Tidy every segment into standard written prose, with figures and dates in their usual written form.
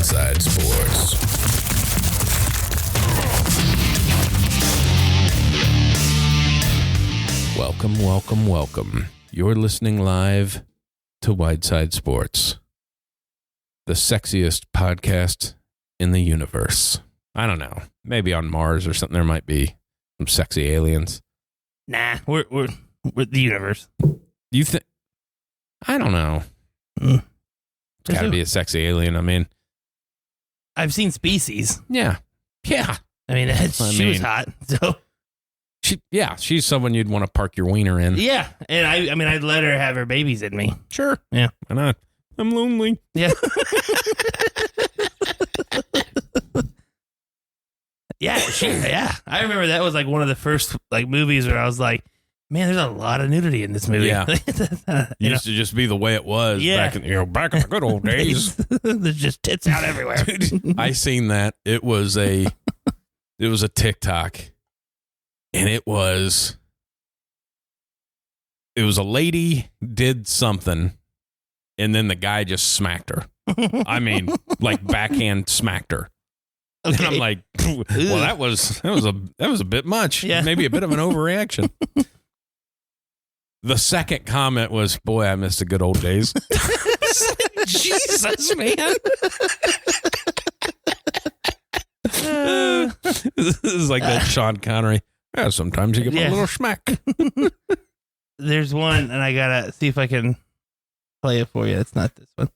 WideSide Sports. Welcome. You're listening live to WideSide Sports, the sexiest podcast in the universe. I don't know. Maybe on Mars or something there might be some sexy aliens. Nah, we're the universe. You think? I don't know. It's got to be a sexy alien. I mean, I've seen Species. Yeah. I mean, she was hot. So she's someone you'd want to park your wiener in. yeah, and I'd let her have her babies in me. Sure. Yeah. Why not? I'm lonely. Yeah. Yeah. I remember that was like one of the first like movies where I was like, man, there's a lot of nudity in this movie. Yeah. Used to just be the way it was back in the good old days. There's just tits out everywhere. Dude, I seen that. It was a TikTok. And it was a lady did something and then the guy just smacked her. I mean, like backhand smacked her. Okay. And I'm like, well, that was a bit much. Yeah. Maybe a bit of an overreaction. The second comment was, boy, I miss the good old days. Jesus, man. This is like that Sean Connery. Yeah, sometimes you give a little smack. There's one, and I gotta see if I can play it for you. It's not this one.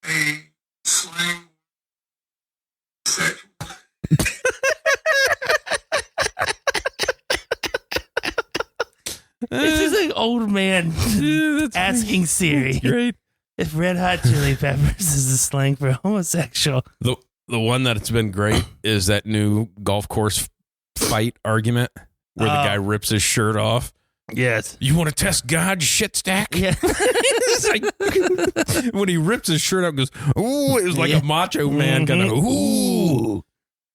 A slang sexual. This is an old man asking Siri. Great. If red hot chili peppers is a slang for homosexual. The one that's been great is that new golf course fight argument where the guy rips his shirt off. Yes. You want to test God, shit stack? Yeah. It's like, when he rips his shirt up, goes, ooh, it was like a macho man kind of, ooh,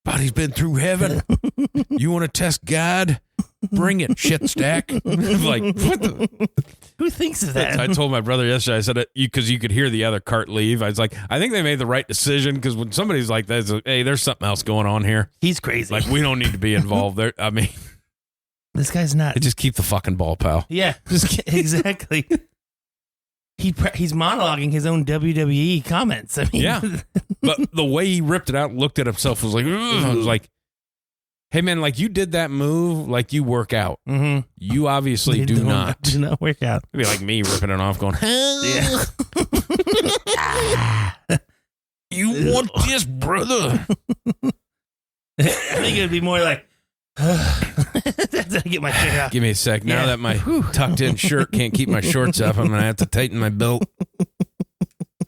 body's been through heaven. You want to test God? Bring it, shit stack. Like, what the? Who thinks of that? I told my brother yesterday, I said it because you could hear the other cart leave. I was like, I think they made the right decision because when somebody's like that, it's like, hey, there's something else going on here. He's crazy. Like, we don't need to be involved there. I mean, this guy's nuts. just keep the fucking ball, pal. Yeah, exactly. He's monologuing his own WWE comments. I mean, yeah, but the way he ripped it out, and looked at himself, was like, ugh. I was like, hey man, like you did that move, like you work out. Mm-hmm. You obviously do not work out. It'd be like me ripping it off, going, yeah. You want this, brother? I think it would be more like, get my shit out. Give me a sec. Now that my tucked in shirt can't keep my shorts up, I'm gonna have to tighten my belt.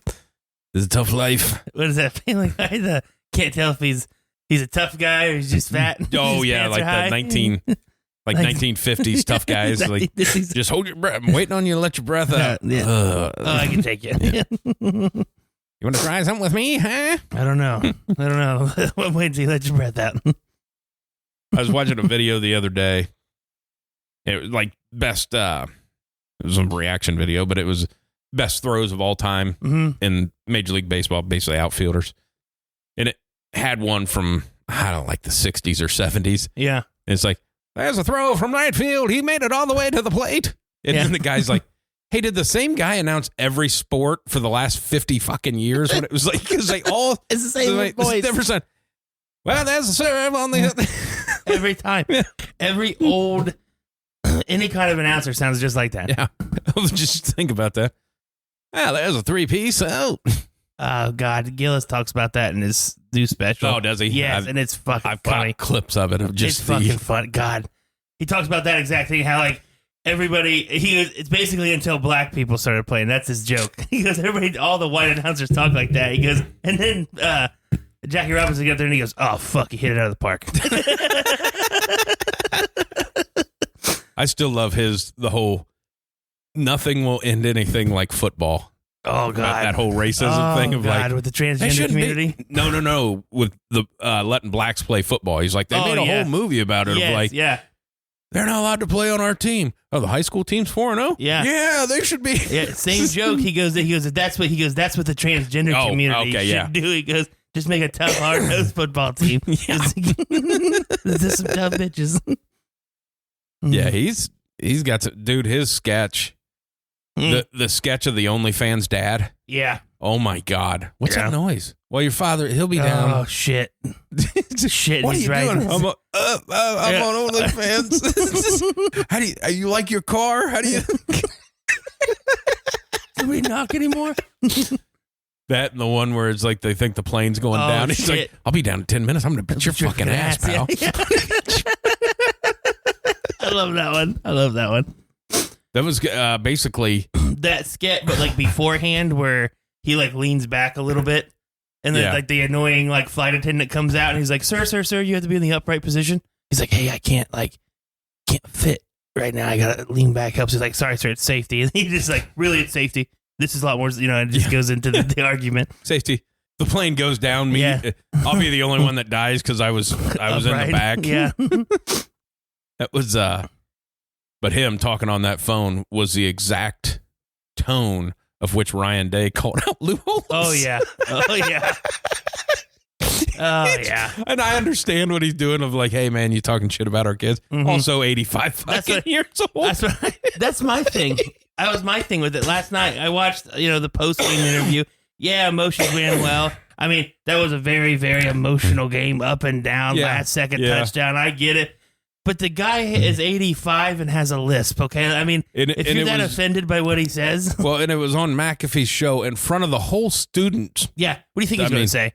This is a tough life. What does that feel like? I can't tell if he's a tough guy or he's just fat. Oh yeah, like the 1950s tough guys. Exactly. Like, just hold your breath. I'm waiting on you to let your breath out. Yeah. I can take it. Yeah. You want to try something with me, huh? I don't know. I'm waiting till you let your breath out. I was watching a video the other day. It was like best, it was a reaction video, but it was best throws of all time in Major League Baseball, basically outfielders. And it had one from, I don't know, like the 60s or 70s. Yeah. And it's like, there's a throw from right field. He made it all the way to the plate. And then the guy's like, hey, did the same guy announce every sport for the last 50 fucking years? When it was like, it's like all. It's the same voice. Well, there's a serve on the. Every time. Yeah. Every old, any kind of announcer sounds just like that. Yeah. Just think about that. Well, there's a 3-piece out. Oh, God. Gillis talks about that in his new special. Oh, does he? Yes, and it's fucking I've funny. got clips of it. Of just it's fucking fun. God. He talks about that exact thing, how, like, it's basically until black people started playing. That's his joke. He goes, all the white announcers talk like that. He goes, and then Jackie Robinson got there and he goes, oh, fuck, he hit it out of the park. I still love the whole, nothing will end anything like football. Oh, God. That whole racism thing of God, with the transgender community? No. With the letting blacks play football. He's like, they made a whole movie about it. Yes, of like, yeah. they're not allowed to play on our team. Oh, the high school team's 4-0? Yeah, they should be. Yeah, same joke. He goes, that's what the transgender community should do. He goes, just make a tough, hard-nosed football team. Yeah. There's some tough bitches. Yeah, he's got to, dude, his sketch, the sketch of the OnlyFans dad. Yeah. Oh my God. What's that noise? Well, your father, he'll be down. Oh, shit. Shit. What are he's you right. doing? I'm on OnlyFans. How do you like your car? How do you? Do we knock anymore? That and the one where it's like they think the plane's going down. He's like, I'll be down in 10 minutes. I'm going to beat your fucking ass, pal. Yeah. I love that one. That was basically that sketch, but like beforehand where he like leans back a little bit and then like the annoying like flight attendant comes out and he's like, sir, you have to be in the upright position. He's like, hey, I can't fit right now. I got to lean back. Helps. He's like, sorry, sir, it's safety. And he just like, really, it's safety. This is a lot more, it just goes into the argument. Safety. The plane goes down. I'll be the only one that dies because I was in the back. Yeah. That was, but him talking on that phone was the exact tone of which Ryan Day called out Lou Holtz. Oh, yeah. Oh, yeah. Oh, yeah. And I understand what he's doing of like, hey, man, you talking shit about our kids. Mm-hmm. Also 85 fucking years old. That's my thing. That was my thing with it. Last night, I watched, the post-game interview. Yeah, emotions ran well. I mean, that was a very, very emotional game, up and down, last second touchdown. I get it. But the guy is 85 and has a lisp, okay? I mean, if you're that offended by what he says. Well, and it was on McAfee's show in front of the whole students. Yeah. What do you think he's going to say?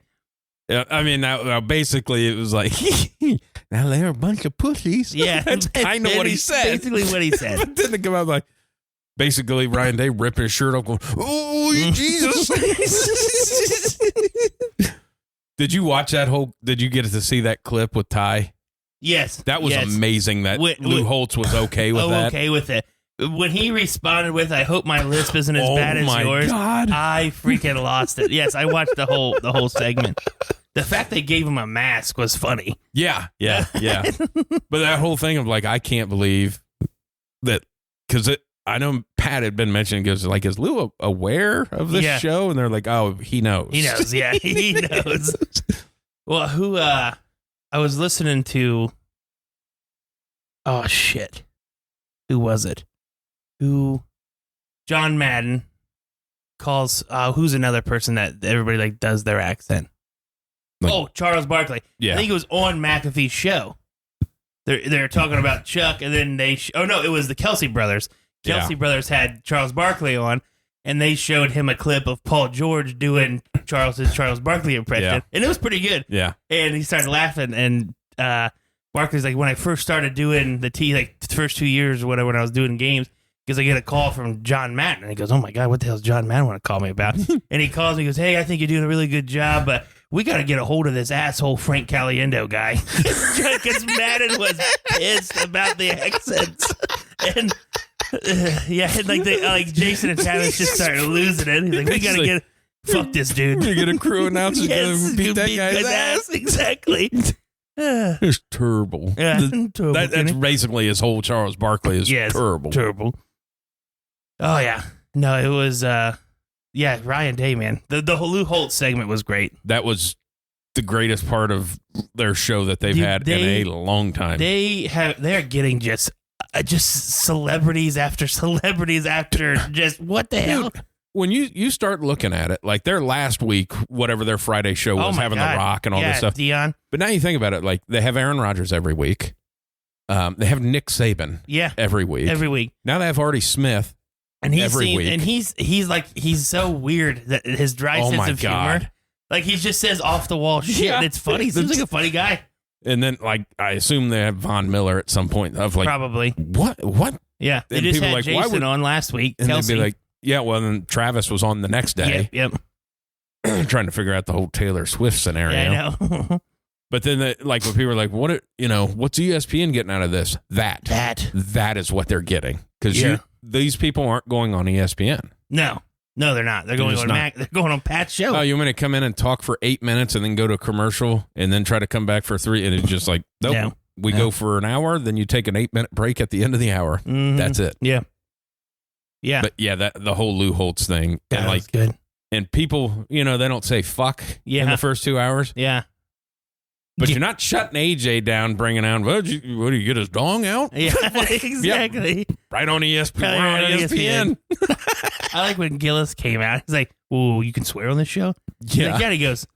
I mean, now basically it was like, now they're a bunch of pussies. Yeah. That's kind of what he said. Basically what he said. But then they come out like, basically Ryan Day ripping his shirt off going, oh, Jesus. Did you watch did you get to see that clip with Ty? Yes. That was amazing that Lou Holtz was okay with that. Okay with it. When he responded with, I hope my lisp isn't as bad as yours. Oh, my God. I freaking lost it. Yes, I watched the whole segment. The fact they gave him a mask was funny. Yeah. But that whole thing of like, I can't believe that, because I know Pat had been mentioning, goes like, is Lou aware of this show? And they're like, oh, he knows. He knows, yeah, he knows. Well, I was listening to, oh, shit. Who was it? John Madden calls, who's another person that everybody like does their accent? Charles Barkley. Yeah. I think it was on McAfee's show. They're talking about Chuck, and then it was the Kelsey brothers. Kelsey brothers had Charles Barkley on, and they showed him a clip of Paul George doing Charles Barkley impression, and it was pretty good. Yeah. And he started laughing, and Barkley's like, when I first started doing the first 2 years or whatever, when I was doing games, because I get a call from John Madden, and he goes, oh my God, what the hell does John Madden want to call me about? And he calls me, he goes, hey, I think you're doing a really good job, but we got to get a hold of this asshole Frank Caliendo guy. Because Madden was pissed about the accents. And like Jason and Travis just started losing it. He's like, we got to fuck this dude. We get a crew announcer to beat that guy's ass. Exactly. It's terrible. Yeah, that's basically his whole Charles Barkley is terrible. Terrible. Oh, yeah. No, it was, Ryan Day, man. The Lou Holtz segment was great. That was the greatest part of their show that they've had in a long time. They're getting just celebrities after celebrities after just what the hell? When you start looking at it, like their last week, whatever their Friday show was, having The Rock and all this stuff. Dion. But now you think about it, like they have Aaron Rodgers every week. They have Nick Saban every week. Every week. Now they have Artie Smith every week. And he's so weird that his dry sense of humor. Like he just says off the wall shit and it's funny. He seems like a funny guy. And then like I assume they have Von Miller at some point of like probably. What? Yeah. They just had Jason on last week. And Kelsey. they'd be like, yeah, well, then Travis was on the next day. Yep. Trying to figure out the whole Taylor Swift scenario. Yeah, I know. But then, when people are like, what's ESPN getting out of this? That is what they're getting. Because these people aren't going on ESPN. No, they're not. They're going on They're going on Pat's show. Oh, you want me to come in and talk for 8 minutes and then go to a commercial and then try to come back for 3? And it's just like, nope. We go for an hour, then you take an 8-minute break at the end of the hour. Mhm. That's it. Yeah. Yeah. But yeah, that the whole Lou Holtz thing, that and was good. and people, they don't say fuck in the first 2 hours. Yeah. But you're not shutting AJ down, bringing out, what do you get his dong out? Yeah, exactly. Right on ESPN. Right We're on ESPN. I like when Gillis came out. He's like, "Ooh, you can swear on this show?" He's Yeah. like, yeah. He goes,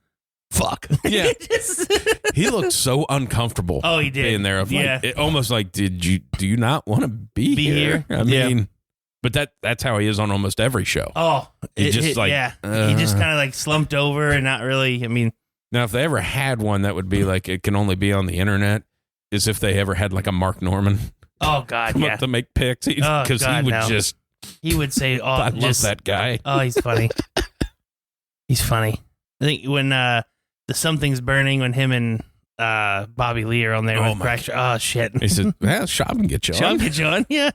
"Fuck." Yeah. Just- He looked so uncomfortable. Oh, he did. Being there. Of Yeah. Like, almost like, do you not want to be here? I Yeah. mean, but that's how he is on almost every show. Oh, He just he just kind of like slumped over and not really. I mean, Now, if they ever had one that would be like, it can only be on the internet, is if they ever had like a Mark Norman oh God, come yeah. up to make picks. Because he God, would no. just, He would say, "Oh, I love that guy. Oh, he's funny. He's funny. I think when the Something's Burning, when him and Bobby Lee are on there Oh, with my Crash. Oh shit. He said, well, shop and get you Sean on. get you on? Yeah.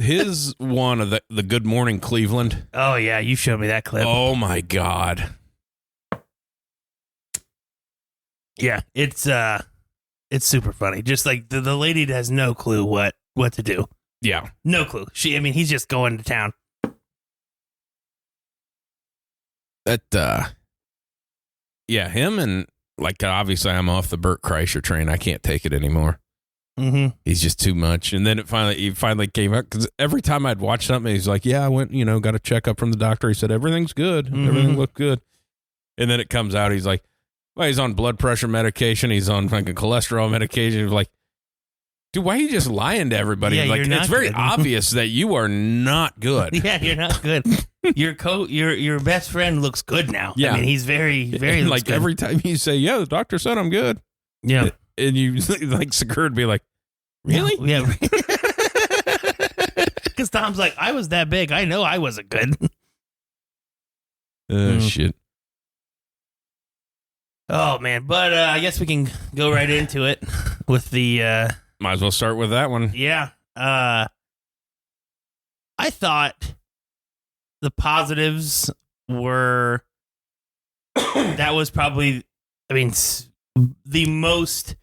His one of the Good Morning Cleveland. Oh yeah, you showed me that clip. Oh, my God. Yeah, it's super funny. Just like the lady has no clue what to do. Yeah. No clue. He's just going to town. That, yeah, him and, like, obviously I'm off the Burt Kreischer train. I can't take it anymore. Mm-hmm. He's just too much. And then he finally came up, because every time I'd watch something, he's like, yeah, I went, got a checkup from the doctor. He said, everything's good. Mhm. Everything looked good. And then it comes out, he's like, well, he's on blood pressure medication. He's on fucking cholesterol medication. He's like, dude, why are you just lying to everybody? Yeah, Like, you're not it's very good. obvious that you are not good. Yeah, you're not good. Your best friend looks good now. Yeah. He's very, very And, looks like good. every time you say, yeah, the doctor said I'm good. Yeah. And you like Secure would be like, really? Yeah. Because Tom's like, I was that big. I know I wasn't good. Shit. Oh man, but I guess we can go right into it with the Might as well start with that one. yeah. I thought the positives were that was probably the most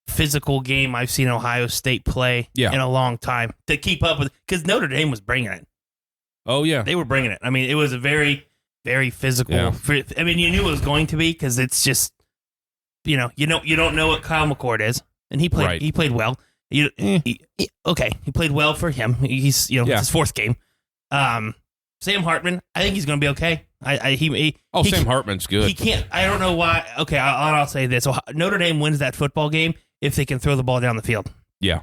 physical game I've seen Ohio State play Yeah. in a long time to keep up with, because Notre Dame was bringing it. Oh, yeah. They were bringing it. It was a very, very physical. Yeah. You knew it was going to be, because it's just, you don't know what Kyle McCord is, and he played. Right. He played well. He played well for him. He's it's his fourth game. Sam Hartman, I think he's going to be okay. Sam Hartman's good. He can't. I don't know why. Okay, I'll say this: Notre Dame wins that football game if they can throw the ball down the field. Yeah.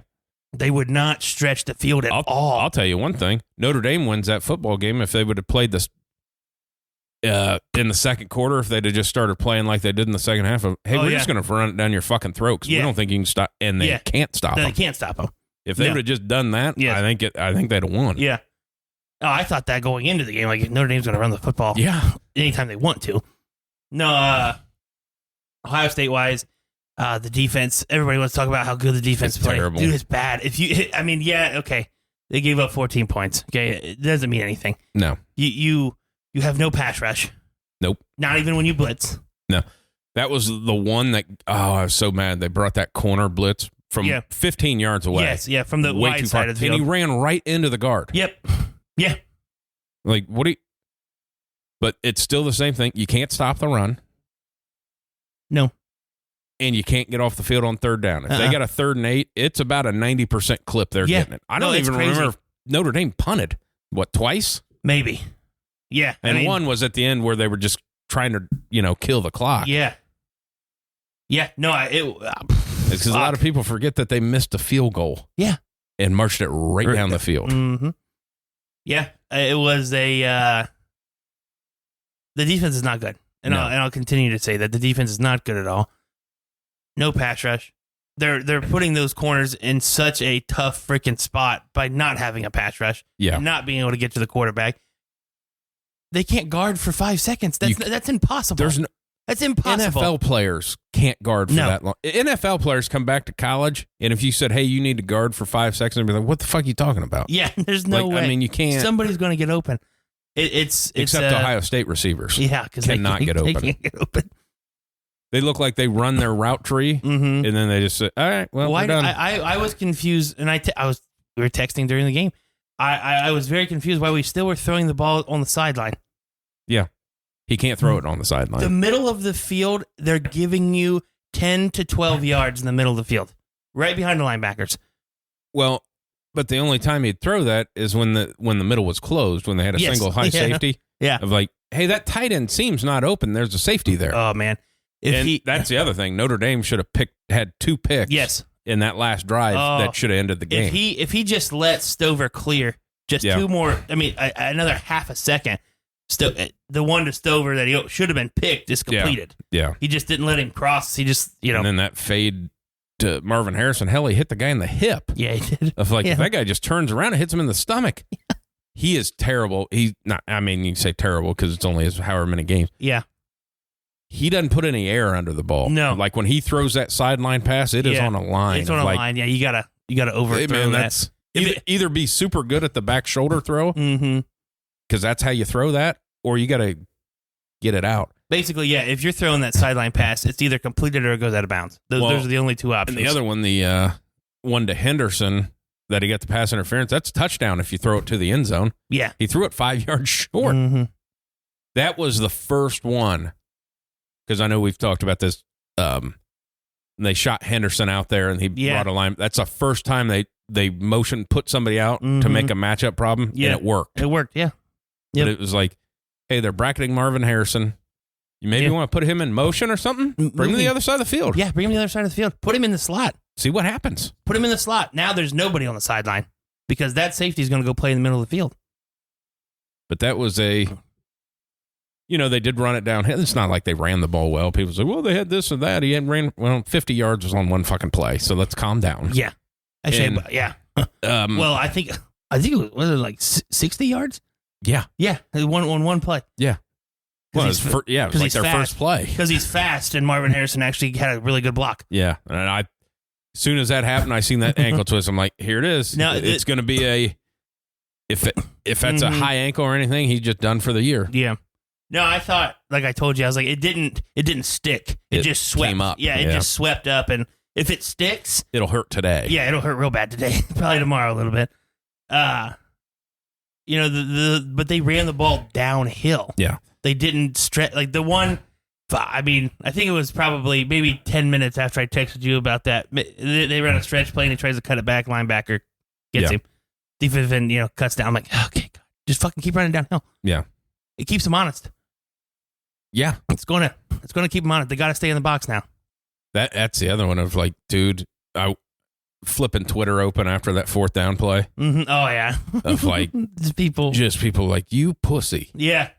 They would not stretch the field at all. I'll tell you one thing. Notre Dame wins that football game if they would have played this in the second quarter, if they'd have just started playing like they did in the second half of, hey, we're just going to run it down your fucking throat because we don't think you can stop, and they can't stop They them. can't stop them. If they would have just done that, Yes. I think they'd have won. Yeah. Oh, I thought that going into the game, like Notre Dame's going to run the football. Yeah. Anytime they want to. No, Ohio State wise, the defense. Everybody wants to talk about how good the defense It's plays. terrible. Dude, it's bad. Okay. They gave up 14 points. Okay, it doesn't mean anything. No. You have no pass rush. Nope. Not even when you blitz. No. That was the one that, I was so mad. They brought that corner blitz from 15 yards away. Yes, yeah, from the Way wide too side far. of the And field. he ran right into the guard. Yep. Yeah. Like, what do you... But it's still the same thing. You can't stop the run. No. And you can't get off the field on third down. If they got a 3rd and 8, it's about a 90% clip they're getting it. I don't it's even crazy. remember if Notre Dame punted. What, twice? Maybe. Yeah. And one was at the end where they were just trying to, kill the clock. Yeah. Yeah. No, It's because a lot of people forget that they missed a field goal. Yeah. And marched it right down the field. Mm-hmm. Yeah. It was the defense is not good. And No. I'll continue to say that the defense is not good at all. No pass rush. They're putting those corners in such a tough freaking spot by not having a pass rush. Yeah. And not being able to get to the quarterback. They can't guard for 5 seconds. That's impossible. That's impossible. NFL players can't guard for that long. NFL players come back to college, and if you said, hey, you need to guard for 5 seconds, they'd be like, what the fuck are you talking about? Yeah, there's no way. You can't. Somebody's going to get open. It's Except Ohio State receivers. Yeah, because cannot get open. They can't get open. They look like they run their route tree, and then they just say, all right, well, we're done. I was confused, and we were texting during the game. I was very confused why we still were throwing the ball on the sideline. Yeah. He can't throw it on the sideline. The middle of the field, they're giving you 10 to 12 yards in the middle of the field, right behind the linebackers. Well, but the only time he'd throw that is when the middle was closed, when they had a single high safety. Yeah. Of like, hey, that tight end seam's not open. There's a safety there. Oh, man. That's the other thing. Notre Dame should have had 2 picks in that last drive that should have ended the game. If he just let Stover clear just 2 more, another half a second, the one to Stover that he should have been picked is completed. Yeah. He just didn't let him cross. He just, And then that fade to Marvin Harrison. Hell, he hit the guy in the hip. Yeah, he did. Of like, if that guy just turns around and hits him in the stomach. Yeah. He is terrible. He's not, you can say terrible because it's only however many games. Yeah. He doesn't put any air under the ball. No. Like when he throws that sideline pass, it is on a line. It's on a line. Yeah, you gotta overthrow that. Either be super good at the back shoulder throw, because that's how you throw that, or you gotta get it out. Basically, yeah. If you're throwing that sideline pass, it's either completed or it goes out of bounds. Those are the only 2 options. And the other one, the one to Henderson that he got the pass interference, that's a touchdown if you throw it to the end zone. Yeah, he threw it 5 yards short. That was the first one. Because I know we've talked about this. They shot Henderson out there, and he brought a line. That's the first time they put somebody out to make a matchup problem, and it worked. It worked, yeah. But it was like, hey, they're bracketing Marvin Harrison. You maybe want to put him in motion or something? Bring him to the other side of the field. Yeah, bring him to the other side of the field. Put him in the slot. See what happens. Put him in the slot. Now there's nobody on the sideline because that safety is going to go play in the middle of the field. But that was they did run it downhill. It's not like they ran the ball well. People say, well, they had this or that. He hadn't ran. Well, 50 yards was on one fucking play. So let's calm down. Yeah. Actually, yeah. Well, I think it was like 60 yards? Yeah. Yeah. On one play. Yeah. Well, it was like their first play. Because he's fast, and Marvin Harrison actually had a really good block. Yeah. And as soon as that happened, I seen that ankle twist. I'm like, here it is. Now, it's going to be if that's a high ankle or anything, he's just done for the year. Yeah. No, I thought, like I told you, I was like, it didn't stick. It just swept. Came up. Yeah, it just swept up. And if it sticks, it'll hurt today. Yeah, it'll hurt real bad today. Probably tomorrow a little bit. But they ran the ball downhill. Yeah. They didn't stretch. Like the one, I think it was probably maybe 10 minutes after I texted you about that. They ran a stretch play and he tries to cut it back. Linebacker gets him. Defensive end, cuts down. I'm like, okay, God, just fucking keep running downhill. Yeah. It keeps them honest. Yeah. It's gonna keep them honest. They got to stay in the box now. That's the other one of like, dude, I flipping Twitter open after that 4th down play. Mm-hmm. Oh yeah. Of like people like, you pussy. Yeah.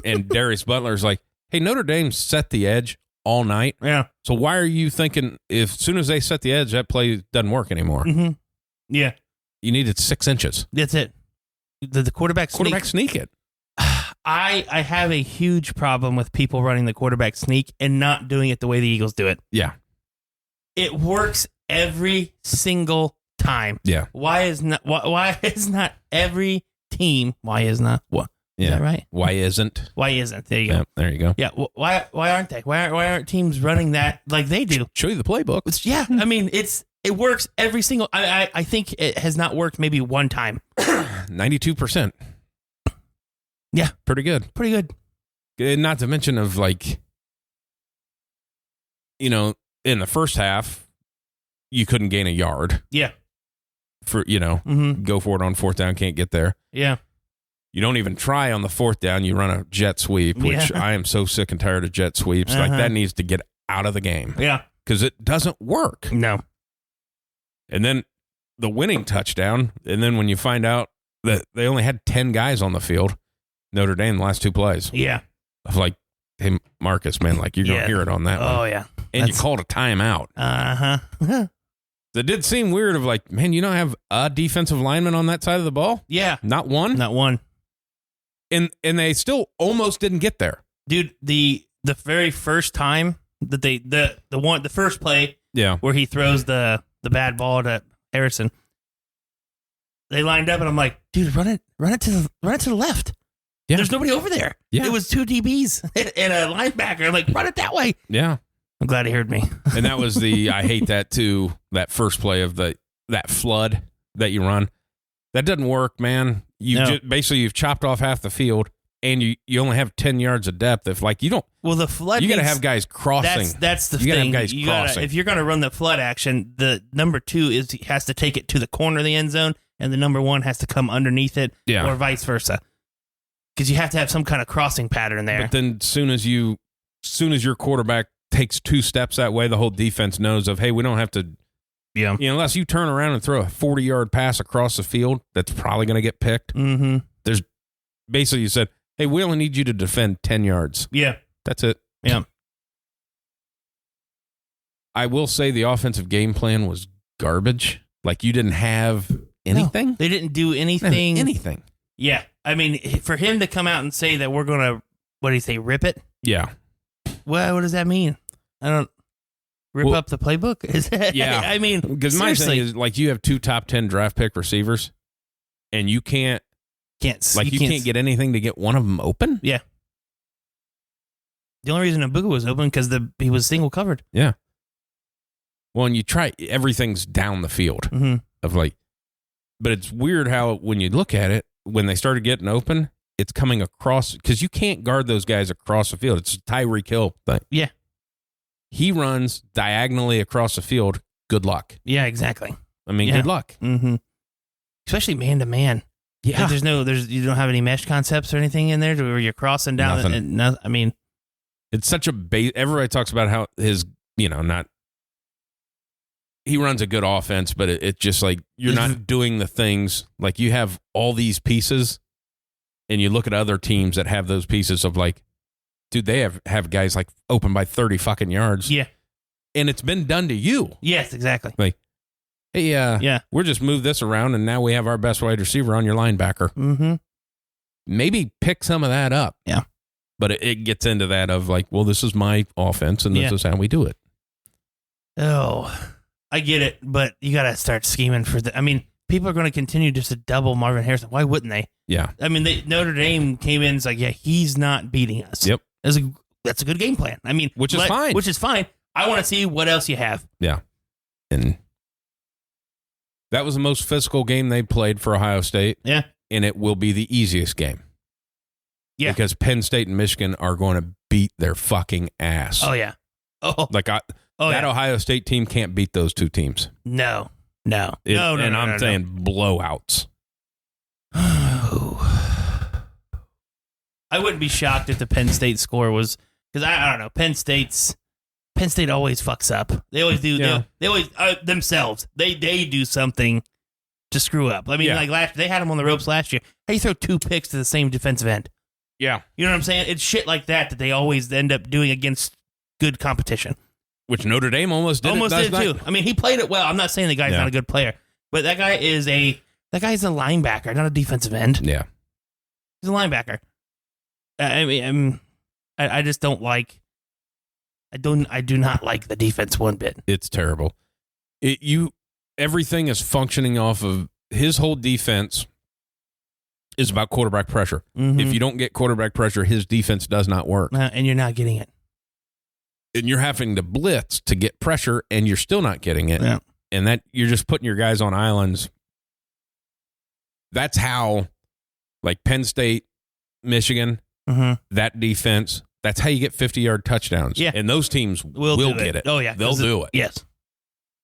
And Darius Butler's like, hey, Notre Dame set the edge all night. Yeah. So why are you thinking as soon as they set the edge, that play doesn't work anymore? Mm-hmm. Yeah. You needed 6 inches. That's it. The quarterback sneak it. I have a huge problem with people running the quarterback sneak and not doing it the way the Eagles do it. Yeah. It works every single time. Yeah. Why is not every team? Why is not what? Yeah. Is that right? Why isn't? There you go. Yeah, there you go. Yeah. Why aren't they? Why aren't teams running that like they do? Show you the playbook. It works every single. I think it has not worked maybe one time. 92%. Yeah, pretty good. Pretty good. Not to mention of like, in the first half, you couldn't gain a yard. Yeah. For go for it on 4th down, can't get there. Yeah. You don't even try on the 4th down. You run a jet sweep, which I am so sick and tired of jet sweeps. Like that needs to get out of the game. Yeah. Because it doesn't work. No. And then the winning touchdown. And then when you find out that they only had 10 guys on the field, Notre Dame, the last 2 plays. Yeah. Of like, hey, Marcus, man, like you're going to hear it on that one. Oh, yeah. And you called a timeout. Uh-huh. That did seem weird of like, man, you don't have a defensive lineman on that side of the ball? Yeah. Not one? Not one. And they still almost didn't get there. Dude, the very first time that the first play where he throws the bad ball to Harrison, they lined up and I'm like, dude, run it to the left. Yeah. There's nobody over there. Yeah. It was 2 DBs and a linebacker. I'm like, run it that way. Yeah. I'm glad he heard me. And that was I hate that too, that first play of that flood that you run. That doesn't work, man. Basically, you've chopped off half the field, and you only have 10 yards of depth. If you don't, well, the flood. You got to have guys crossing. That's the you thing. Gotta have guys crossing. If you're going to run the flood action, the number 2 has to take it to the corner of the end zone, and the number 1 has to come underneath it, or vice versa. Because you have to have some kind of crossing pattern there. But then, soon as your quarterback takes 2 steps that way, the whole defense knows of, hey, we don't have to. Yeah. Unless you turn around and throw a 40-yard pass across the field, that's probably going to get picked. Mm-hmm. There's basically, you said, hey, we only need you to defend 10 yards. Yeah. That's it. Yeah. I will say the offensive game plan was garbage. Like, you didn't have anything. No, they didn't do anything. Anything. Yeah. I mean, for him to come out and say that we're going to, what do you say, rip it? Yeah. Well, what does that mean? I don't. Rip up the playbook? Is that, yeah. I mean, because my thing is, like, you have 2 top 10 draft pick receivers, and you can't get anything to get one of them open. Yeah. The only reason Abuga was open because he was single covered. Yeah. Well, and you try, everything's down the field but it's weird how when you look at it, when they started getting open, it's coming across, because you can't guard those guys across the field. It's a Tyreek Hill thing. Yeah. He runs diagonally across the field. Good luck. Yeah, exactly. I mean, good luck. Mm-hmm. Especially man to man. Yeah. Like you don't have any mesh concepts or anything in there where you're crossing down. Nothing. I mean, it's such a everybody talks about how his, he runs a good offense, but it's just like you're not doing the things. Like, you have all these pieces, and you look at other teams that have those pieces of, like, dude, they have guys like open by 30 fucking yards. Yeah. And it's been done to you. Yes, exactly. Like, hey, we'll just move this around, and now we have our best wide receiver on your linebacker. Mm-hmm. Maybe pick some of that up. Yeah. But it gets into that of, like, well, this is my offense, and this is how we do it. Oh, I get it, but you got to start scheming for I mean, people are going to continue just to double Marvin Harrison. Why wouldn't they? Yeah. I mean, Notre Dame came in and was like, yeah, he's not beating us. Yep. That's a good game plan. I mean, which is fine. Which is fine. I want to see what else you have. Yeah. And that was the most physical game they played for Ohio State. Yeah. And it will be the easiest game. Yeah. Because Penn State and Michigan are going to beat their fucking ass. Oh, yeah. Oh. Ohio State team can't beat those 2 teams. No. And I'm saying blowouts. I wouldn't be shocked if the Penn State score was, because I don't know. Penn State always fucks up. They always do. Yeah. They always themselves. They do something to screw up. I mean, like they had them on the ropes last year. How you throw 2 picks to the same defensive end? Yeah, you know what I'm saying? It's shit like that they always end up doing against good competition. Which Notre Dame almost did too. I mean, he played it well. I'm not saying the guy's not a good player, but that guy's a linebacker, not a defensive end. Yeah, he's a linebacker. I mean, I just don't like. I do not like the defense one bit. It's terrible. Everything is functioning off of his whole defense is about quarterback pressure. Mm-hmm. If you don't get quarterback pressure, his defense does not work. And you're not getting it. And you're having to blitz to get pressure, and you're still not getting it. Yeah. And that you're just putting your guys on islands. That's how, like, Penn State, Michigan, that defense, that's how you get 50-yard touchdowns. Yeah. And those teams will get it. Oh, yeah. They'll do it. Yes.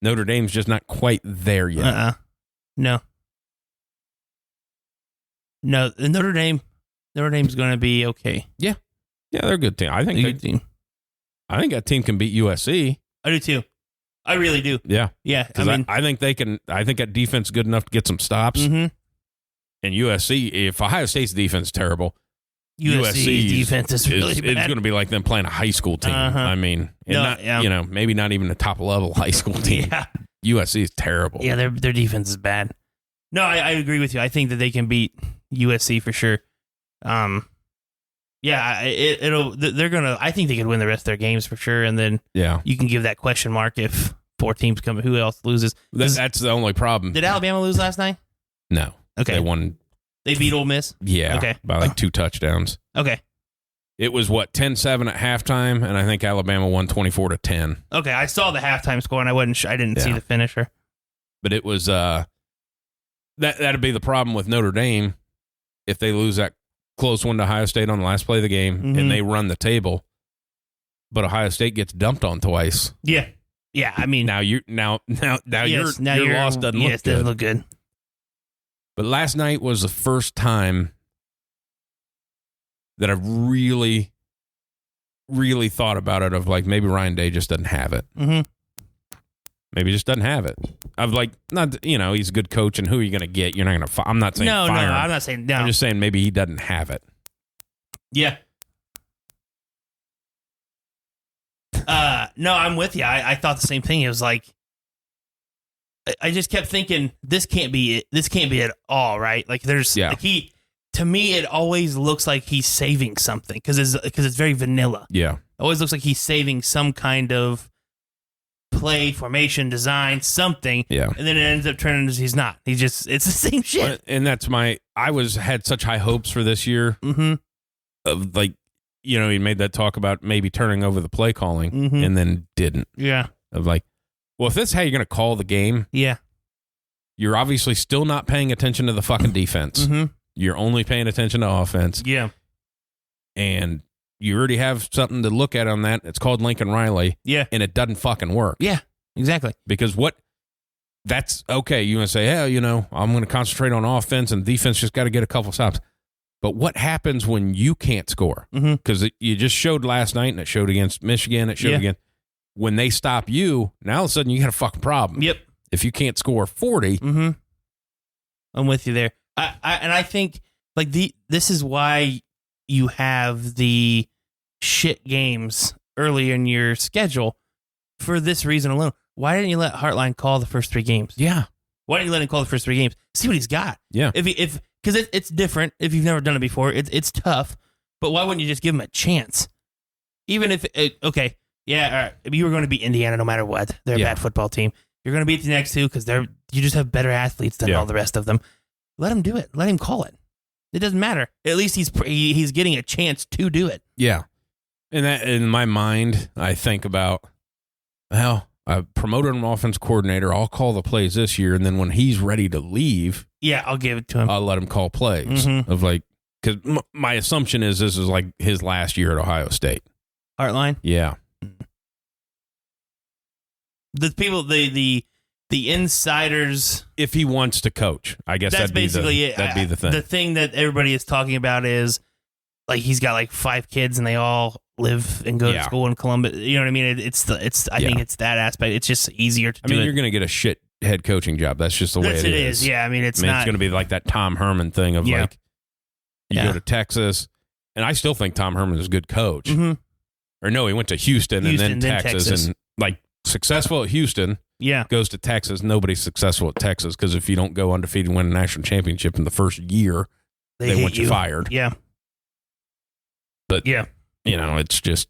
Notre Dame's just not quite there yet. No. No, Notre Dame's going to be okay. Yeah. Yeah, they're a good team. I think that team can beat USC. I do too. I really do. Yeah. Yeah. I think they can. I think that defense is good enough to get some stops. Mm-hmm. And USC, if Ohio State's defense is terrible, USC's defense is really bad. It's going to be like them playing a high school team. I mean, maybe not even a top level high school team. Yeah. USC is terrible. Yeah, their defense is bad. No, I agree with you. I think that they can beat USC for sure. They're gonna. I think they could win the rest of their games for sure, and then you can give that question mark if 4 teams come. Who else loses? That's the only problem. Did Alabama lose last night? No. Okay. They won They beat Ole Miss? Yeah. Okay. By like 2 touchdowns. Okay. It was 10-7 at halftime, and I think Alabama won 24-10. Okay, I saw the halftime score, and I didn't see the finisher. But it was that'd be the problem with Notre Dame if they lose that close one to Ohio State on the last play of the game, and they run the table, but Ohio State gets dumped on twice. Yeah, yeah. I mean, now your loss doesn't look good. Doesn't look good. But last night was the first time that I've really, really thought about it. Of like maybe Ryan Day just doesn't have it. Mm-hmm. Maybe he just doesn't have it. I've like not, he's a good coach, and who are you going to get? You're not going to. I'm not saying no, fire him. I'm not saying no. I'm just saying maybe he doesn't have it. Yeah. No, I'm with you. I thought the same thing. It was like, I just kept thinking this can't be it. This can't be it all, right? Like like to me, it always looks like he's saving something because it's very vanilla. Yeah, it always looks like he's saving some kind of play, formation, design, something. Yeah, and then it ends up turning into he's not. It's the same shit. And that's I had such high hopes for this year. Mm-hmm. Of like, he made that talk about maybe turning over the play calling, and then didn't. Yeah, of like, well, if this is how you're going to call the game, yeah, you're obviously still not paying attention to the fucking defense. Mm-hmm. You're only paying attention to offense. Yeah. And you already have something to look at on that. It's called Lincoln Riley. Yeah. And it doesn't fucking work. Yeah, exactly. Because that's okay. You want to say, I'm going to concentrate on offense and defense just got to get a couple stops. But what happens when you can't score? Because you just showed last night, and it showed against Michigan. It showed again. When they stop you, now all of a sudden you got a fucking problem. Yep. If you can't score 40. Mm-hmm. I'm with you there. I think like this is why you have the shit games early in your schedule for this reason alone. Why didn't you let Hartline call the first 3 games? Yeah. Why didn't you let him call the first 3 games? See what he's got. Yeah. Because it's different if you've never done it before. It's tough, but why wouldn't you just give him a chance? Even if all right, you were going to beat Indiana no matter what. They're a bad football team. You're going to beat the next 2 because you just have better athletes than all the rest of them. Let him do it. Let him call it. It doesn't matter. At least he's getting a chance to do it. Yeah. And that in my mind, I think about, well, I promoted an offense coordinator. I'll call the plays this year, and then when he's ready to leave, I'll give it to him. I'll let him call plays. Of like, because my assumption is this is like his last year at Ohio State. Hartline? Yeah. The people, the insiders. If he wants to coach, I guess that's basically it. That'd be the thing. The thing that everybody is talking about is like he's got like 5 kids and they all live and go to school in Columbus. You know what I mean? I think it's that aspect. It's just easier to do. You're going to get a shit head coaching job. That's just the way it is. Yeah. It's not. It's going to be like that Tom Herman thing of like you go to Texas, and I still think Tom Herman is a good coach. Mm-hmm. Or no, he went to Houston and then Texas, and like successful at Houston. Yeah. Goes to Texas. Nobody's successful at Texas because if you don't go undefeated and win a national championship in the first year, they want you fired. Yeah. But, it's just,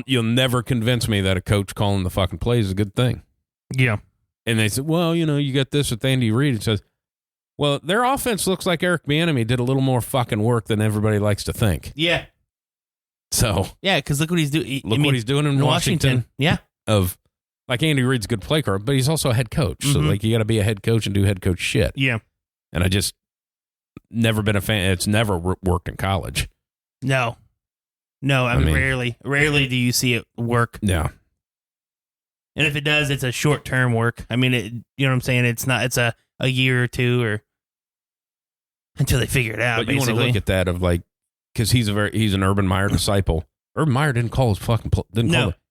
you'll never convince me that a coach calling the fucking plays is a good thing. Yeah. And they said, well, you got this with Andy Reid. It says, well, their offense looks like Eric Bieniemy did a little more fucking work than everybody likes to think. Yeah. So. Yeah, because look what he's doing. What he's doing in Washington. Yeah. Like Andy Reid's a good play caller, but he's also a head coach. Mm-hmm. So like you got to be a head coach and do head coach shit. Yeah. And I just never been a fan. It's never worked in college. No. I mean, rarely do you see it work. Yeah. And if it does, it's a short-term work. I mean, you know what I'm saying? It's a year or 2 or until they figure it out. But you want to look at that of like, because he's an Urban Meyer disciple. Urban Meyer didn't call his fucking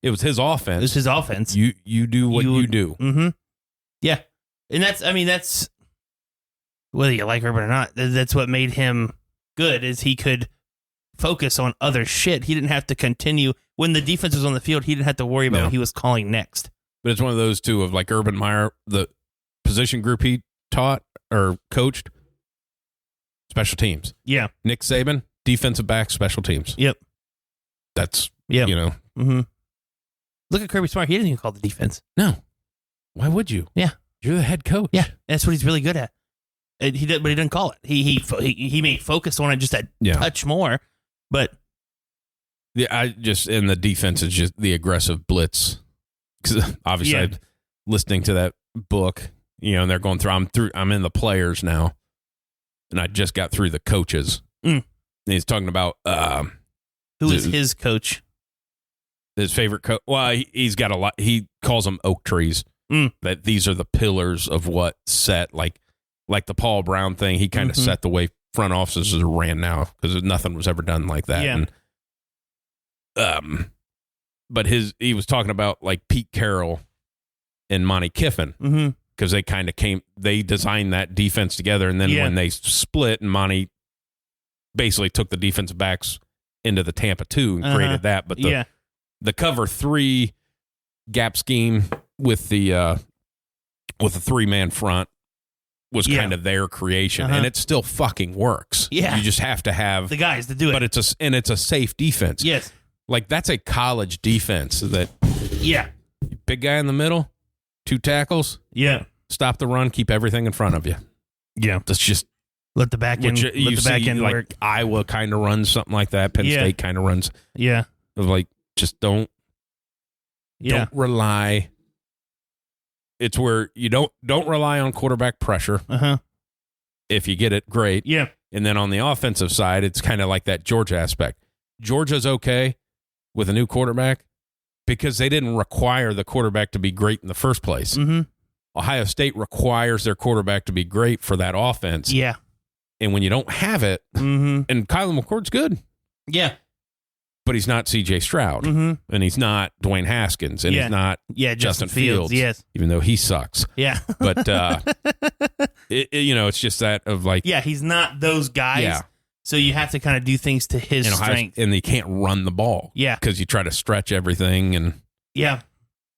it was his offense. It was his offense. You do what you do. Mm-hmm. Yeah. And that's whether you like Urban or not, that's what made him good is he could focus on other shit. He didn't have to continue. When the defense was on the field, he didn't have to worry about what he was calling next. But it's one of those two of like Urban Meyer, the position group he taught or coached, special teams. Yeah. Nick Saban, defensive back, special teams. Yep. That's, Mm-hmm. Look at Kirby Smart. He didn't even call the defense. No. Why would you? Yeah. You're the head coach. Yeah. That's what he's really good at. He did, but he didn't call it. He may focus on it just a touch more, but in the defense is just the aggressive blitz. Because obviously, I'm listening to that book, and they're going through. I'm in the players now, and I just got through the coaches. And he's talking about who is his coach? His favorite coach. Well, he's got a lot. He calls them oak trees. That these are the pillars of what set like the Paul Brown thing. He kind of set the way front offices are ran now because nothing was ever done like that. Yeah. And, but he was talking about like Pete Carroll and Monty Kiffin because they designed that defense together, and then when they split and Monty basically took the defensive backs into the Tampa 2 and created that. But the cover 3 gap scheme with the 3-man front was kind of their creation, and it still fucking works. Yeah, you just have to have the guys to do it. But it's a safe defense. Yes, like that's a college defense. That big guy in the middle, 2 tackles. Yeah, stop the run, keep everything in front of you. Yeah, that's just let the back end like work. Iowa kind of runs something like that. Penn State kind of runs. Yeah, of like just don't rely. It's where you don't rely on quarterback pressure. If you get it, great. Yeah. And then on the offensive side, it's kind of like that Georgia aspect. Georgia's okay with a new quarterback because they didn't require the quarterback to be great in the first place. Ohio State requires their quarterback to be great for that offense. Yeah. And when you don't have it, and Kyler McCord's good. Yeah. But he's not C.J. Stroud, and he's not Dwayne Haskins, and he's not Justin Fields, yes, even though he sucks. Yeah. But, it's just that of like... Yeah, he's not those guys, so you have to kind of do things to his strength. And they can't run the ball. Yeah. Because you try to stretch everything, and... Yeah.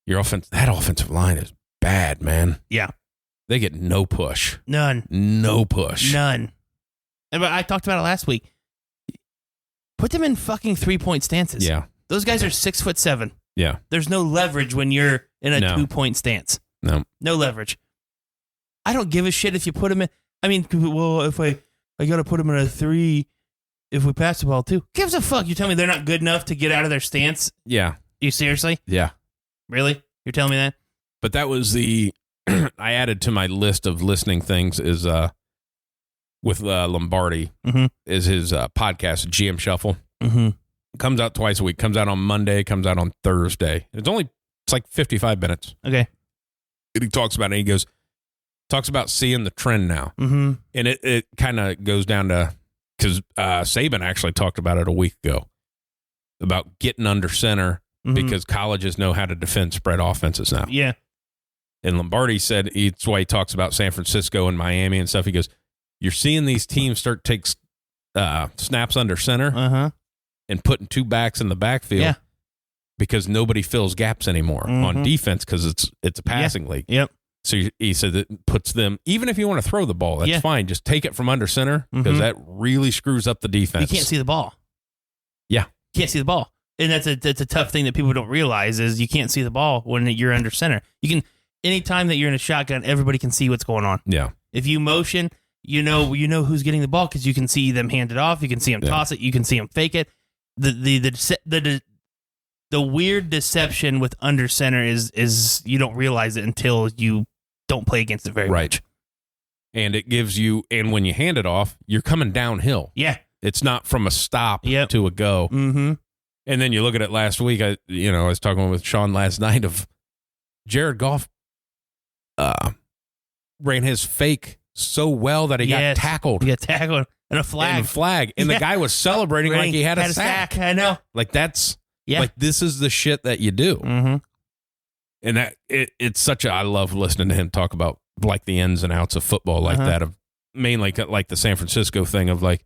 That offensive line is bad, man. Yeah. They get no push. None. No push. None. And I talked about it last week. Put them in fucking 3-point stances. Yeah. Those guys are 6'7". Yeah. There's no leverage when you're in a 2-point stance. No. No leverage. I don't give a shit if you put them in. I mean, well, if I got to put them in a 3 if we pass the ball too. Gives a fuck. You tell me they're not good enough to get out of their stance? Yeah. You seriously? Yeah. Really? You're telling me that? But that was I added to my list of listening things is with Lombardi is his podcast, GM Shuffle. Comes out twice a week. Comes out on Monday. Comes out on Thursday. It's like 55 minutes. Okay. And he talks about it. And he talks about seeing the trend now. And it kind of goes down to, because Saban actually talked about it a week ago, about getting under center because colleges know how to defend spread offenses now. Yeah. And Lombardi said, it's why he talks about San Francisco and Miami and stuff. He goes, you're seeing these teams start to take snaps under center and putting 2 backs in the backfield because nobody fills gaps anymore on defense because it's a passing league. Yep. So he said it puts them, even if you want to throw the ball, that's fine. Just take it from under center because that really screws up the defense. You can't see the ball. Yeah. Can't see the ball. And that's a tough thing that people don't realize is you can't see the ball when you're under center. You can, anytime that you're in a shotgun, everybody can see what's going on. Yeah. If you motion, you know who's getting the ball because you can see them hand it off. You can see them toss it. You can see them fake it. The weird deception with under center is you don't realize it until you don't play against it very much. And it gives you, and when you hand it off, you're coming downhill. Yeah. It's not from a stop to a go. And then you look at it last week. I was talking with Sean last night of Jared Goff ran his fake so well that he got tackled. He got tackled and a flag. And the guy was celebrating like he had a sack. I know. Like that's like this is the shit that you do. And that it's such I love listening to him talk about like the ins and outs of football like that, of mainly like the San Francisco thing of like,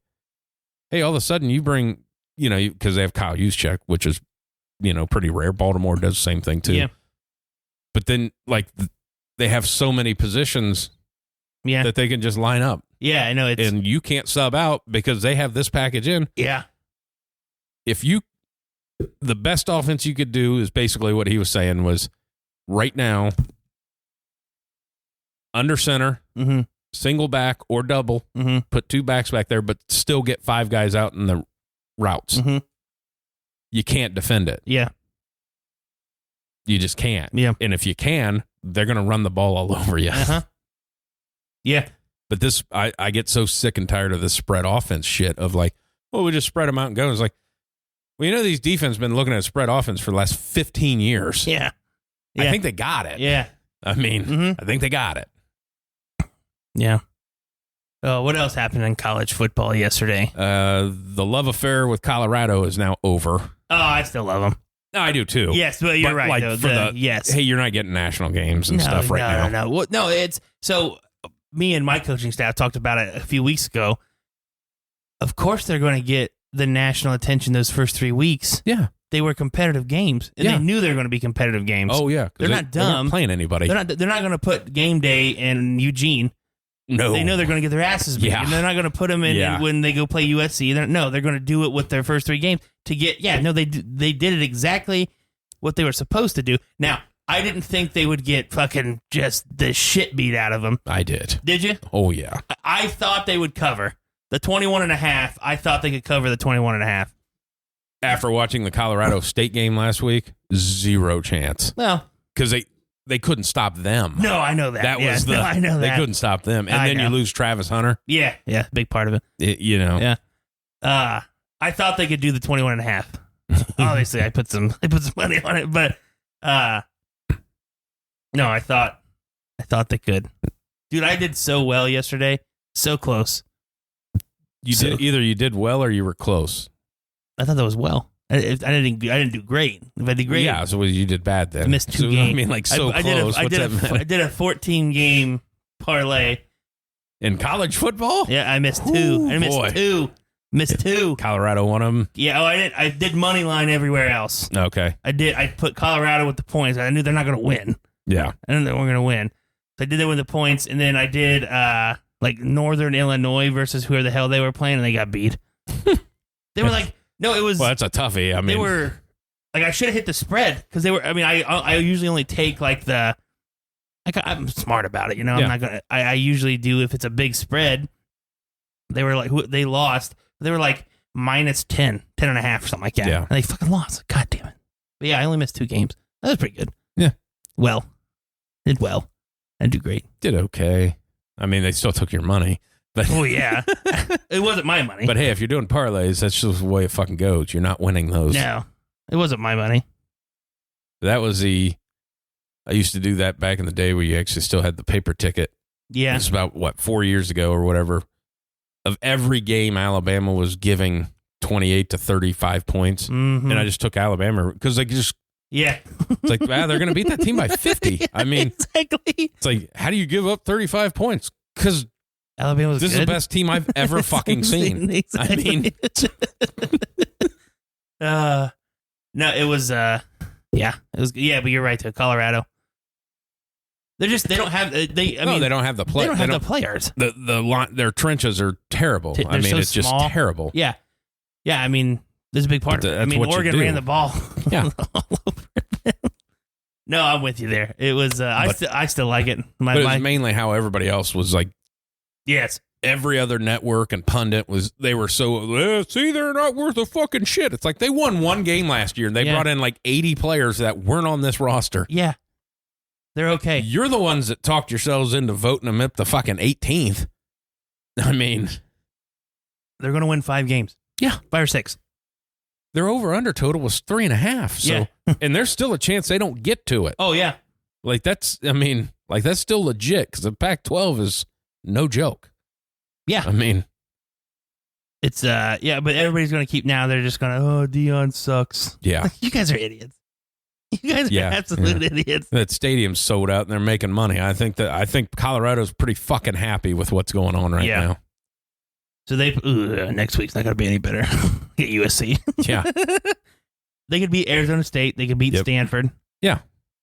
hey, all of a sudden you bring, because they have Kyle Juszczyk, which is, pretty rare. Baltimore does the same thing too. Yeah. But then like they have so many positions that they can just line up. Yeah, I know. And you can't sub out because they have this package in. Yeah. The best offense you could do is basically what he was saying was right now, under center, single back or double, put 2 backs back there, but still get 5 guys out in the routes. You can't defend it. Yeah. You just can't. Yeah. And if you can, they're going to run the ball all over you. Yeah. But this, I get so sick and tired of this spread offense shit of like, well, we just spread them out and go. It's like, well, you know, these defense been looking at spread offense for the last 15 years. Yeah. I think they got it. Yeah. I mean, I think they got it. Yeah. Oh, what else happened in college football yesterday? The love affair with Colorado is now over. Oh, I still love them. No, I do too. Yes, well, you're right. Like though. Yes. Hey, you're not getting national games and stuff right now. No. Well, no, it's so. Me and my coaching staff talked about it a few weeks ago. Of course, they're going to get the national attention those first 3 weeks. Yeah, they were competitive games, and they knew they were going to be competitive games. Oh yeah, they're not dumb. They're not playing anybody. They're not going to put game day in Eugene. No, they know they're going to get their asses beat, and they're not going to put them in when they go play USC. They're going to do it with their first 3 games to get. Yeah, no, they did it exactly what they were supposed to do. Now, I didn't think they would get fucking just the shit beat out of them. I did. Did you? Oh yeah. I thought they would cover the 21.5. I thought they could cover the 21.5. After watching the Colorado State game last week, 0 chance. Well, because they couldn't stop them. No, I know that. I know that. They couldn't stop them. And then you lose Travis Hunter. Yeah, big part of it. Yeah. I thought they could do the 21.5. Obviously, I put some money on it, but no, I thought they could. Dude, I did so well yesterday. So close. You did well or you were close. I thought that was well. I didn't do great. If I did great, yeah. So you did bad then. I missed 2 games. I mean, like close. I did a 14 game parlay in college football. Yeah, I missed 2. I missed 2. Colorado won them. Yeah. Oh, I did money line everywhere else. Okay. I put Colorado with the points. I knew they're not going to win. Yeah. I knew they weren't going to win. So I did that with the points, and then I did like Northern Illinois versus whoever the hell they were playing, and they got beat. They were like, no, it was. Well, that's a toughie. I mean, they were like, I should have hit the spread because they were. I mean, I usually only take like the. I'm smart about it, you know. I'm not gonna. I usually do if it's a big spread. They were like, they lost. They were like minus 10 and a half or something like that. Yeah. And they fucking lost. God damn it. But yeah, I only missed 2 games. That was pretty good. Yeah. Well, did well. I do great. Did okay. I mean, they still took your money. But oh, yeah. It wasn't my money. But hey, if you're doing parlays, that's just the way it fucking goes. You're not winning those. No, it wasn't my money. That was I used to do that back in the day where you actually still had the paper ticket. Yeah. It's about, 4 years ago or whatever. Of every game, Alabama was giving 28 to 35 points. Mm-hmm. And I just took Alabama because they just. Yeah. It's like, wow, they're going to beat that team by 50. I mean, exactly. It's like, how do you give up 35 points? Because Alabama's this good. is the best team I've ever fucking seen. Exactly. I mean, no, it was, it was, but you're right, too. Colorado. They don't have, they don't have the players. They don't have the players. Their trenches are terrible. I mean, it's small. Just terrible. Yeah. Yeah, I mean, this is a big part of it. I mean, Oregon ran the ball all over them. No, I'm with you there. It was, I still like it. But it was mainly how everybody else was like, yes. Every other network and pundit they were so, see, they're not worth a fucking shit. It's like they won 1 game last year and they brought in like 80 players that weren't on this roster. Yeah. They're okay. You're the ones that talked yourselves into voting them up to fucking 18th. I mean, they're going to win 5 games. Yeah. 5 or 6. Their over-under total was 3.5. So, and there's still a chance they don't get to it. Oh, yeah. Like, that's still legit because the Pac-12 is no joke. Yeah. I mean. It's, but everybody's going to keep now. They're just going to, Deion sucks. Yeah. You guys are idiots. You guys are absolute idiots. That stadium's sold out and they're making money. I think Colorado's pretty fucking happy with what's going on right now. So next week's not going to be any better. Get USC. Yeah. They could beat Arizona State. They could beat Stanford. Yeah.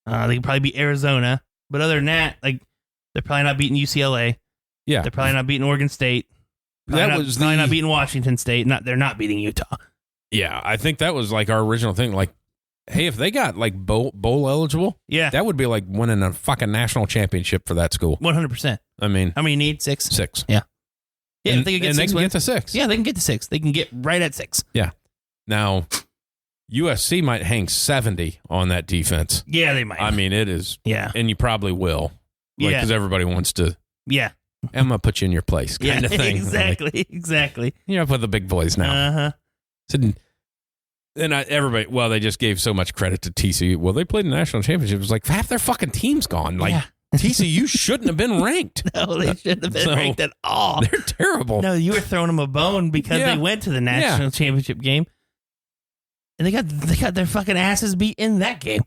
They could probably beat Arizona. But other than that, like, they're probably not beating UCLA. Yeah. They're probably not beating Oregon State. Probably not beating Washington State. They're not beating Utah. Yeah. I think that was like our original thing. Like, hey, if they got like bowl eligible, Yeah. that would be like winning a fucking national championship for that school. 100%. I mean, How many need? 6? 6. Yeah. Yeah, and, if they could get and 6 they can wins. get to 6. Yeah, they can get to 6. They can get right at 6. Yeah. Now, USC might hang 70 on that defense. Yeah, they might. I mean, it is. Yeah. And you probably will. Like, Yeah. because everybody wants to, Yeah. I'm going to put you in your place kind of thing. Exactly. Like, Exactly. you're up with the big boys now. Uh-huh. So, and everybody, well, they just gave so much credit to TCU. Well, they played a national championship. It was like half their fucking team's gone. Like, Yeah. TCU shouldn't have been ranked. No, they shouldn't have been So, ranked at all. They're terrible. No, you were throwing them a bone because Yeah. they went to the national championship game. And they got their fucking asses beat in that game.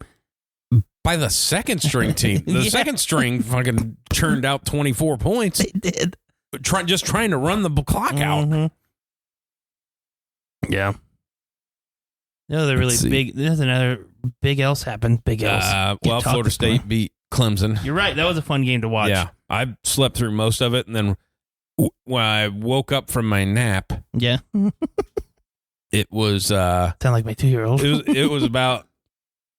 By the second string team. The Yeah. second string fucking churned out 24 points. They did. Just trying to run the clock out. Mhm. Yeah. No, they're really Let's see. big. There's another big else happened. Big else. Well, Can't talk Florida this State way. beat Clemson. You're right. That was a fun game to watch. Yeah. I slept through most of it. And then when I woke up from my nap, Yeah. it was Sound like my 2-year-old. it was about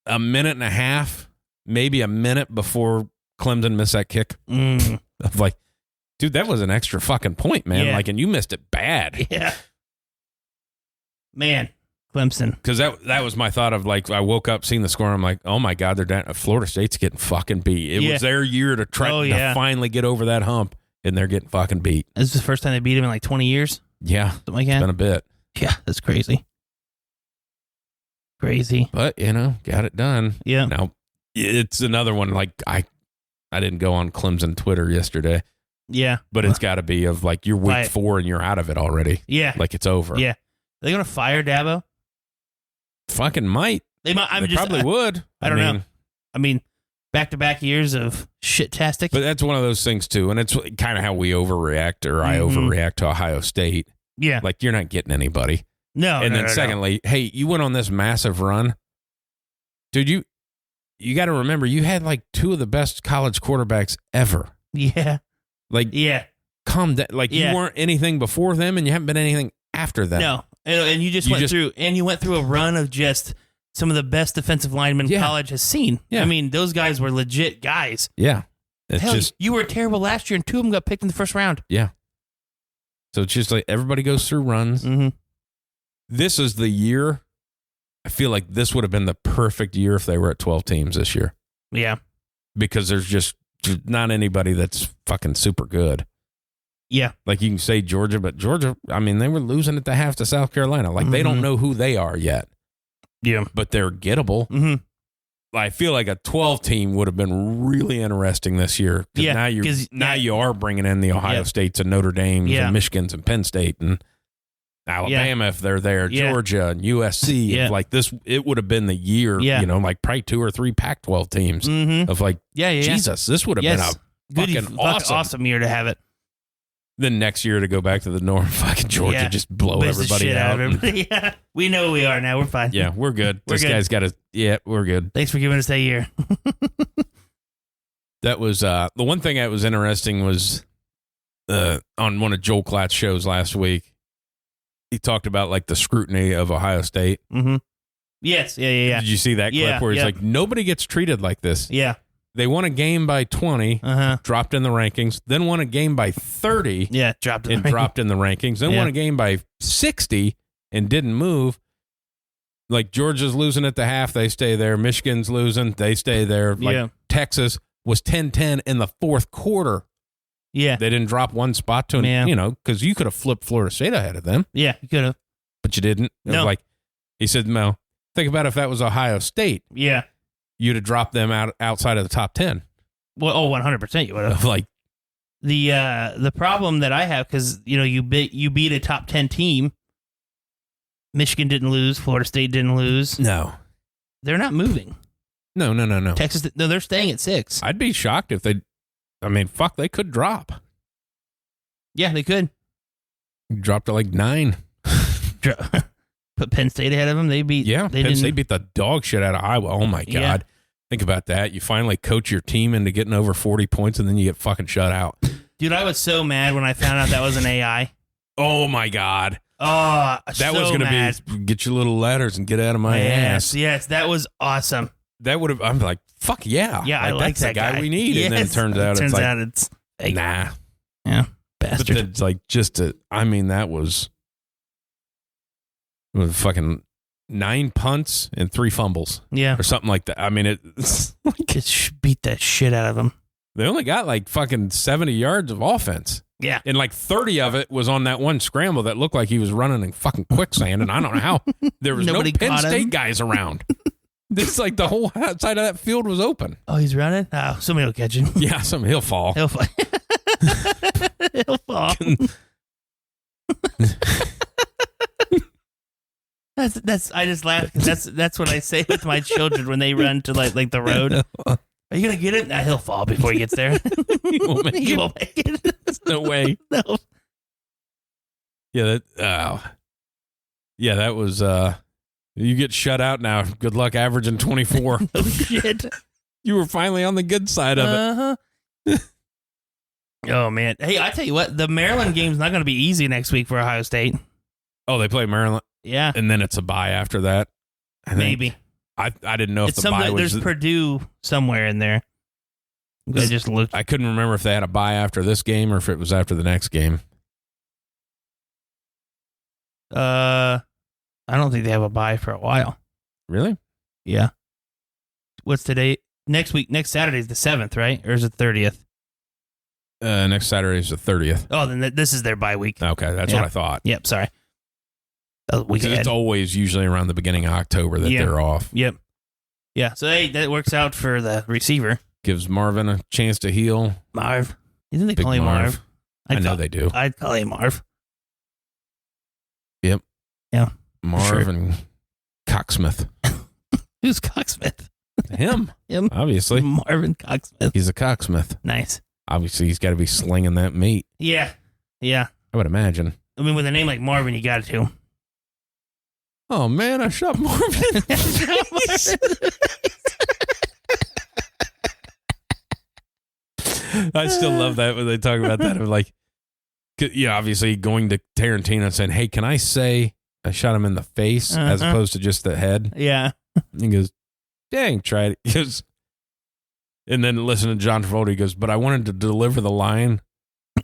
a minute and a half, maybe a minute before Clemson missed that kick. Mm. Of like, dude, that was an extra fucking point, man. Yeah. Like, and you missed it bad. Yeah. Man, Clemson. Because that was my thought of like, I woke up seeing the score. I'm like, oh my God, they're down. Florida State's getting fucking beat. It Yeah. was their year to try Yeah. to finally get over that hump, and they're getting fucking beat. This is the first time they beat him in like 20 years. Yeah, Something like it's that. been a bit. Yeah, that's crazy. Crazy. But, got it done. Yeah. Now, it's another one. Like, I didn't go on Clemson Twitter yesterday, Yeah. but it's got to be of like, you're week Right. 4 and you're out of it already. Yeah. Like, it's over. Yeah. Are they going to fire Dabo? Fucking might. They might. They probably would. I don't know. I mean, back-to-back years of shit-tastic. But that's one of those things, too. And it's kind of how we overreact, or I Mhm. overreact to Ohio State. Yeah. Like, you're not getting anybody. No. And no, then no, no. secondly, hey, you went on this massive run. Dude, you got to remember, you had like 2 of the best college quarterbacks ever. Yeah. Like, Yeah. calm down. Like, Yeah. you weren't anything before them, and you haven't been anything after them. No. And you just went through a run of just some of the best defensive linemen Yeah. college has seen. Yeah. I mean, those guys were legit guys. Yeah. It's Hell, just, you were terrible last year, and 2 of them got picked in the first round. yeah. So it's just like everybody goes through runs. Mm-hmm. This is the year. I feel like this would have been the perfect year if they were at 12 teams this year, Yeah. because there's just not anybody that's fucking super good. Yeah. Like, you can say Georgia, but Georgia, I mean, they were losing at the half to South Carolina. Like, they don't Mhm. know who they are yet, Yeah. but they're gettable. Mm-hmm. I feel like a 12 team would have been really interesting this year. Yeah, Now you are bringing in the Ohio Yeah. States and Notre Dames Yeah. and Michigans and Penn State and Alabama if they're there, Yeah. Georgia and USC. Yeah. Like, this, it would have been the year, Yeah. like probably 2 or 3 Pac-12 teams Mm-hmm. of like, Yeah. Yeah. Jesus, this would have Yes. been a fucking awesome. year to have it. Then next year to go back to the norm, fucking Georgia, Yeah. just blow Whiz the everybody shit out. of everybody. Yeah. We know who we are now. We're fine. Yeah, we're good. We're This good. guy's got to, we're good. Thanks for giving us that year. That was the one thing that was interesting was on one of Joel Klatt's shows last week. He talked about like the scrutiny of Ohio State. Mm-hmm. Yes. Yeah. Yeah. Yeah. Did you see that clip Yeah, where he's yeah. like, nobody gets treated like this? Yeah. They won a game by 20, Uh-huh. dropped in the rankings, then won a game by 30 Yeah. Dropped it. and dropped in the rankings, then Yeah. won a game by 60 and didn't move. Like, Georgia's losing at the half, they stay there. Michigan's losing, they stay there. Like, Yeah. Texas was 10-10 in the fourth quarter. Yeah. They didn't drop one spot to Yeah. them, because you could have flipped Florida State ahead of them, Yeah. You could have. but you didn't. It was No. like, he said, no, think about if that was Ohio State, Yeah. you'd have dropped them outside of the top 10. Well, 100% you would have. Like, The problem that I have, because you beat a top 10 team. Michigan didn't lose. Florida State didn't lose. no. They're not moving. No. Texas, no, they're staying at 6. I'd be shocked if they could drop. Yeah, they could. Drop to like 9. Put Penn State ahead of them. They beat. Yeah, they Penn didn't. State beat the dog shit out of Iowa. Oh, my God. Yeah. Think about that. You finally coach your team into getting over 40 points, and then you get fucking shut out. Dude, I was so mad when I found out that was an AI. Oh, my God. Oh, That was going to be get your little ladders and get out of my ass. Yes, that was awesome. That would have. I'm like, fuck yeah. Yeah, I like that's that the guy we need. Yes. And then it turns out it's fake. nah. Yeah, But bastard. it's like that was fucking 9 punts and 3 fumbles Yeah, or something like that. I mean, it's like just beat that shit out of them. they only got like fucking 70 yards of offense. Yeah. And like 30 of it was on that one scramble that looked like he was running in fucking quicksand. And I don't know how there was Nobody no Penn caught State him. guys around. It's like the whole side of that field was open. Oh, he's running? Oh, somebody will catch him. Yeah, he'll fall. He'll fall. He'll fall. That's I just laugh because that's what I say with my children when they run to like the road. Are you gonna get it? Nah, he'll fall before he gets there. He won't make He it. won't make it. No way. No. Yeah, that was you get shut out now. Good luck averaging 24. Oh shit. You were finally on the good side of it. Uh-huh. Oh man. Hey, I tell you what, the Maryland game's not gonna be easy next week for Ohio State. Oh, they play Maryland, Yeah. and then it's a bye after that. I think. Maybe. I didn't know if It's the bye something was. there's Purdue somewhere in there. I just looked. I couldn't remember if they had a bye after this game or if it was after the next game. I don't think they have a bye for a while. Really? Yeah. What's today? Next week, next Saturday is the 7th, right? Or is it 30th? Next Saturday is the 30th. Oh, then this is their bye week. Okay, that's Yeah. what I thought. Yep, sorry. That was a week Because ahead. it's always usually around the beginning of October that Yeah. they're off. Yep. Yeah, so hey, that works out for the receiver. Gives Marvin a chance to heal. Marv. Isn't they Big call him Marv? I know they do. I'd call him Marv. Yep. Yeah. Marv Sure. and Cocksmith. Who's Cocksmith? Him. Him. Obviously. Marvin Cocksmith. He's a Cocksmith. Nice. Obviously, he's got to be slinging that meat. Yeah. Yeah. I would imagine. I mean, with a name like Marvin, you got to. Oh, man, I shot Marvin. I still love that when they talk about that. I'm like, yeah, obviously going to Tarantino and saying, hey, can I say I shot him in the face as Uh-huh. opposed to just the head? Yeah. He goes, dang, tried it. He goes, and then listen to John Travolta. He goes, but I wanted to deliver the line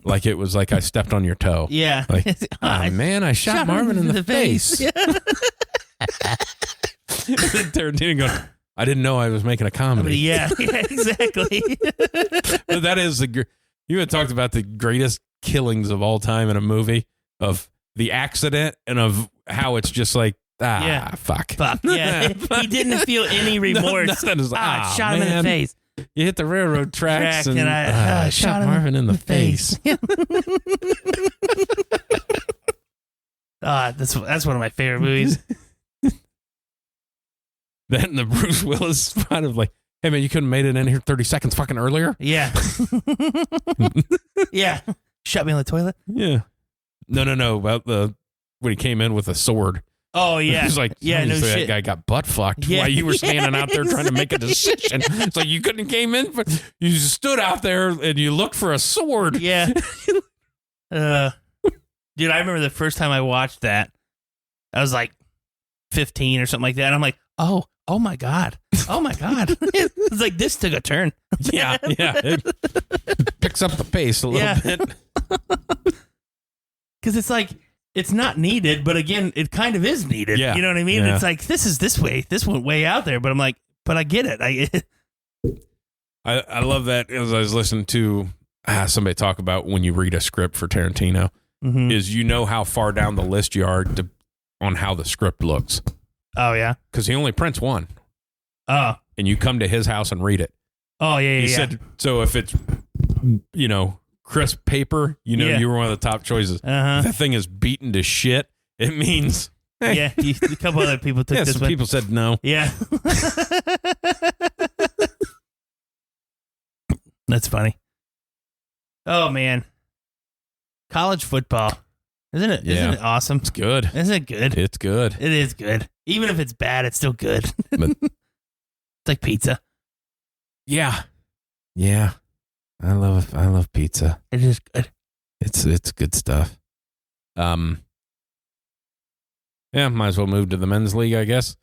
like it was like I stepped on your toe. Yeah. Like, I oh, man, I shot Marvin in the face. Yeah. And then Tarantino goes, I didn't know I was making a comedy. Yeah, exactly. But that is you had talked about the greatest killings of all time in a movie, of the accident and of how it's just like, Yeah. fuck. Fuck. Yeah. He didn't feel any remorse. Nothing. It was like, I shot him in the man, face. You hit the railroad tracks Track, and I I shot Marvin in the face. That's one of my favorite movies. That and the Bruce Willis spot of like, hey man, you couldn't have made it in here 30 seconds fucking earlier? Yeah. Yeah. Shut me on the toilet. Yeah. No. About when he came in with a sword. Oh, yeah. It was like, yeah, no obviously shit. that guy got butt fucked Yeah. while you were standing out there trying to make a decision. It's like you couldn't have came in, but you stood out there and you looked for a sword. Yeah. Dude, I remember the first time I watched that, I was like 15 or something like that. And I'm like, oh my God. Oh my God. It's like this took a turn. Yeah. It picks up the pace a little bit. Because it's like, it's not needed, but again, it kind of is needed. Yeah. You know what I mean? Yeah. It's like, this went way out there, but I'm like, but I get it. I love that as I was listening to somebody talk about when you read a script for Tarantino, Mhm. is you know how far down the list you are on how the script looks. Oh, yeah. Because he only prints one. Oh, And you come to his house and read it. yeah. He said, so if it's, crisp paper, Yeah. you were one of the top choices. Uh-huh. If that thing is beaten to shit, it means, hey, Yeah. A couple other people took yeah, this some one. people said no. Yeah. That's funny. Oh, man. College football. Isn't it Yeah. awesome? It's good. Isn't it good? It's good. It is good. Even if it's bad, it's still good. But- It's like pizza. Yeah. Yeah. I love pizza. It is good. It's good stuff. Yeah, might as well move to the men's league, I guess.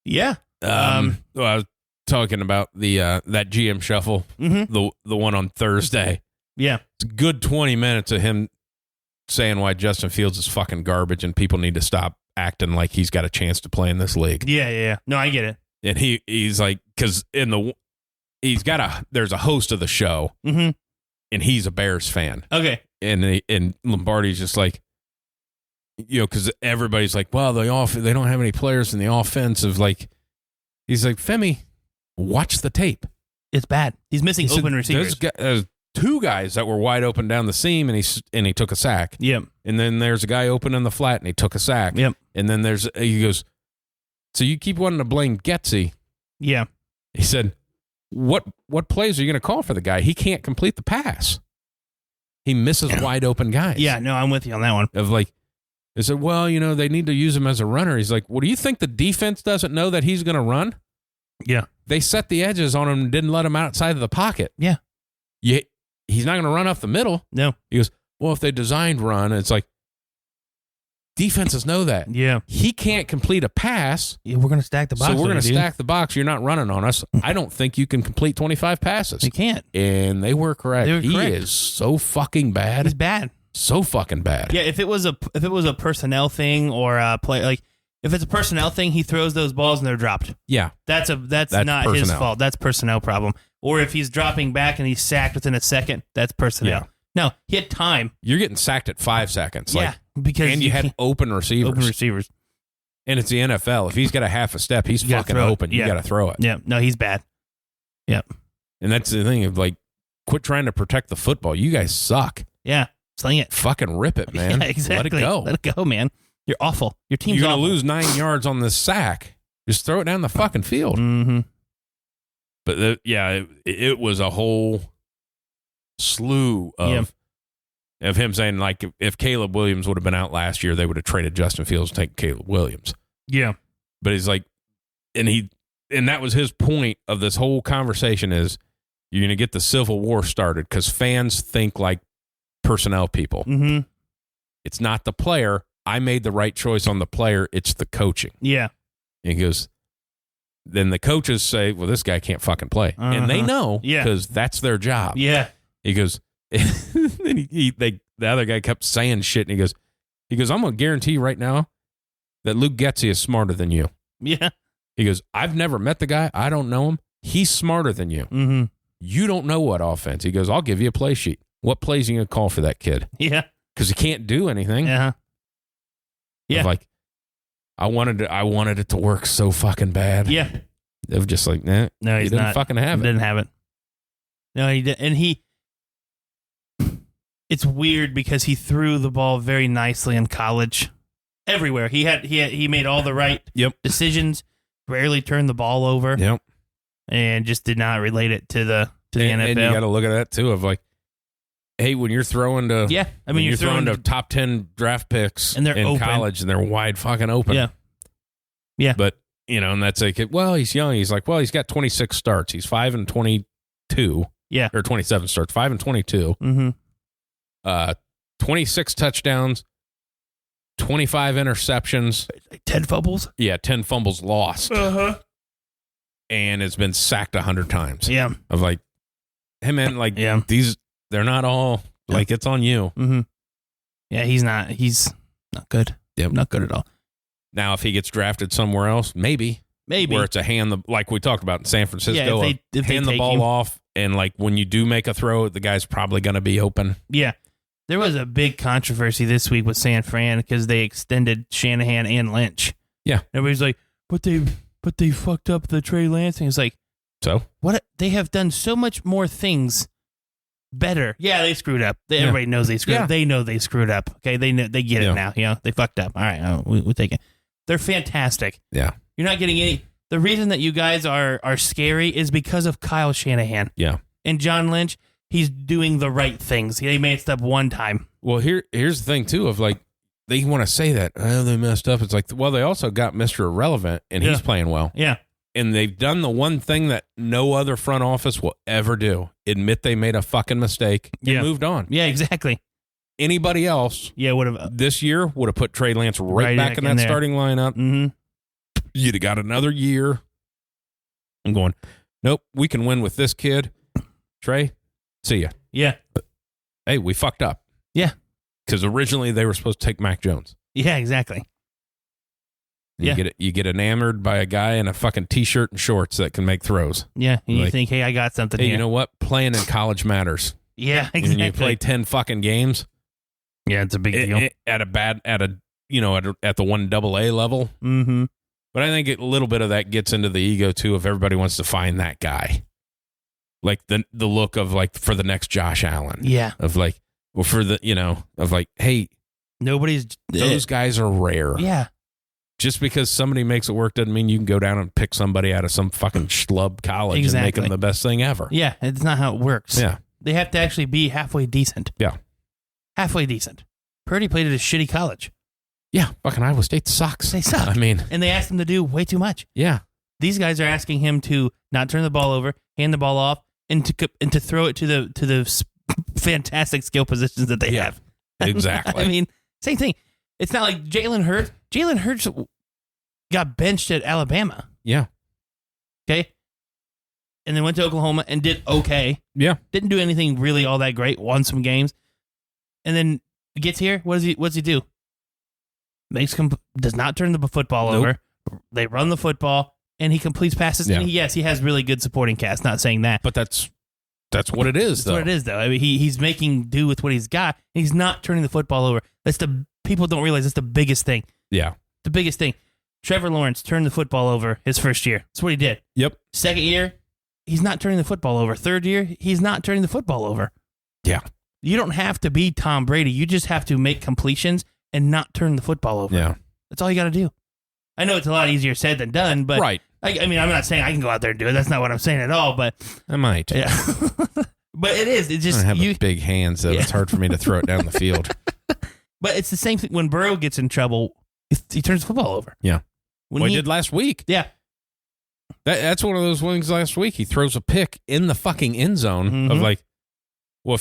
Yeah. Well, I was talking about the that GM shuffle, the one on Thursday. Yeah. It's a good 20 minutes of him saying why Justin Fields is fucking garbage and people need to stop acting like he's got a chance to play in this league. Yeah. No, I get it. And he's like, because there's a host of the show, Mm-hmm. and he's a Bears fan. Okay. And Lombardi's just like, because everybody's like, well, they don't have any players in the offensive. Like, he's like, Femi, watch the tape. It's bad. He's missing open receivers. There's two guys that were wide open down the seam, and he took a sack. Yep. And then there's a guy open in the flat, and he took a sack. Yep. And then he goes, so you keep wanting to blame Getsy. Yeah. He said, what plays are you going to call for the guy? He can't complete the pass. He misses wide open guys. Yeah, no, I'm with you on that one. Of like, they said, well, they need to use him as a runner. He's like, well, do you think the defense doesn't know that he's going to run? Yeah. They set the edges on him and didn't let him outside of the pocket. Yeah. He's not going to run up the middle. No. He goes, well, if they designed run, it's like, defenses know that. Yeah. He can't complete a pass. Yeah, we're going to stack the box. So we're going to stack the box. You're not running on us. I don't think you can complete 25 passes. You can't. And they were correct. They were he correct. is so fucking bad. He's bad. So fucking bad. Yeah, if it was a personnel thing or a play, like if it's a personnel thing, he throws those balls and they're dropped. Yeah. That's not personnel. his fault. That's personnel problem. Or if he's dropping back and he's sacked within a second, that's personnel. Yeah. No, he had time. You're getting sacked at 5 seconds. Yeah, because and you had open receivers. Open receivers. And it's the NFL. If he's got a half a step, he's You gotta fucking throw it. open. You Yeah. got to throw it. Yeah, no, he's bad. Yep. And that's the thing of like, quit trying to protect the football. You guys suck. Yeah, sling it. Fucking rip it, man. Yeah, exactly. Let it go. Let it go, man. You're awful. Your team's You're awful. going to lose 9 yards on this sack. Just throw it down the fucking field. Mm-hmm. But it was a whole slew of him saying, like, if Caleb Williams would have been out last year, they would have traded Justin Fields to take Caleb Williams. Yeah. But he's like, and that was his point of this whole conversation is you're going to get the Civil War started because fans think like personnel people. Mm-hmm. It's not the player. I made the right choice on the player. It's the coaching. Yeah. And he goes, then the coaches say, well, this guy can't fucking play. And they know because that's their job. Yeah. He goes, and the other guy kept saying shit. And he goes, I'm going to guarantee you right now that Luke Getsy is smarter than you. Yeah. He goes, I've never met the guy. I don't know him. He's smarter than you. Mm-hmm. You don't know what offense. He goes, I'll give you a play sheet. What plays are you going to call for that kid? Yeah. Because he can't do anything. Yeah. Yeah. Like, I wanted it to work so fucking bad. Yeah. They were just like, nah. No, he didn't fucking have it. Didn't have it. No, he did, and it's weird because he threw the ball very nicely in college. Everywhere he made all the right decisions. Rarely turned the ball over. Yep. And just did not relate it to the NFL. And you got to look at that too. Of like, hey, when you're throwing to you're throwing to top 10 draft picks and they're in open. college and they're wide fucking open. Yeah. Yeah. But and that's like, well, he's young. He's like, well, he's got 26 starts. He's 5-22. Yeah. Or 27 starts. 5-22. Mm-hmm. 26 touchdowns. 25 interceptions. 10 fumbles? Yeah, 10 fumbles lost. Uh-huh. And it's been sacked 100 times. Yeah. Of like, hey, man, like, these, they're not all, like, it's on you. Mm-hmm. Yeah, he's not good. Yep. Not good at all. Now, if he gets drafted somewhere else, maybe. Where it's a like we talked about in San Francisco, if they hand the ball off, and, like, when you do make a throw, the guy's probably going to be open. Yeah. There was a big controversy this week with San Fran because they extended Shanahan and Lynch. Yeah. Everybody's like, but they fucked up the Trey Lance thing. It's like, so what? They have done so much more things better. Yeah, they screwed up. Everybody knows they screwed up. They know they screwed up. Okay, they get it now. You know, they fucked up. All right, we take it. They're fantastic. Yeah. You're not getting any. The reason that you guys are scary is because of Kyle Shanahan. Yeah. And John Lynch. He's doing the right things. They messed up one time. Well, here's the thing, too, of like, they want to say that, oh, they messed up. It's like, well, they also got Mr. Irrelevant, and he's playing well. Yeah. And they've done the one thing that no other front office will ever do. Admit they made a fucking mistake and moved on. Yeah, exactly. anybody else, would have this year would have put Trey Lance right back in that starting lineup. Mm-hmm. You'd have got another year. I'm going, nope, we can win with this kid. Trey, see ya. Yeah. Hey, we fucked up. Yeah. Because originally they were supposed to take Mac Jones. Yeah, exactly. You get enamored by a guy in a fucking T-shirt and shorts that can make throws. Yeah, and you think, hey, I got something here. You know what? Playing in college matters. Yeah, exactly. When you play 10 fucking games. Yeah, it's a big deal. At the 1 AA level. Mm-hmm. But I think a little bit of that gets into the ego, too, if everybody wants to find that guy. Like the look of, like, for the next Josh Allen. Yeah. Of, like, well, for the, of, like, hey. Those guys are rare. Yeah. Just because somebody makes it work doesn't mean you can go down and pick somebody out of some fucking schlub college and make them the best thing ever. Yeah, it's not how it works. Yeah. They have to actually be halfway decent. Yeah. Halfway decent. Purdy played at a shitty college. Yeah, fucking Iowa State sucks. They suck. I mean. And they asked him to do way too much. Yeah. These guys are asking him to not turn the ball over, hand the ball off, and to throw it to the fantastic skill positions that they have. Exactly. I mean, same thing. It's not like Jalen Hurts. Jalen Hurts got benched at Alabama. Yeah. Okay. And then went to Oklahoma and did okay. Yeah. Didn't do anything really all that great. Won some games. And then gets here. What does he do? Does not turn the football over. They run the football and he completes passes. Yeah. And yes, he has really good supporting cast. Not saying that. But that's what it is, though. That's what it is, though. I mean, he's making do with what he's got. He's not turning the football over. People don't realize that's the biggest thing. Yeah. The biggest thing. Trevor Lawrence turned the football over his first year. That's what he did. Yep. Second year, he's not turning the football over. Third year, he's not turning the football over. Yeah. You don't have to be Tom Brady. You just have to make completions and not turn the football over. Yeah. That's all you got to do. I know it's a lot easier said than done, but right. I mean, I'm not saying I can go out there and do it. That's not what I'm saying at all, but I might. Yeah. But it is. It's just I have big hands, so it's hard for me to throw it down the field. But it's the same thing when Burrow gets in trouble. He turns the football over. Yeah. When he did last week. Yeah. That's one of those things last week. He throws a pick in the fucking end zone of like, well,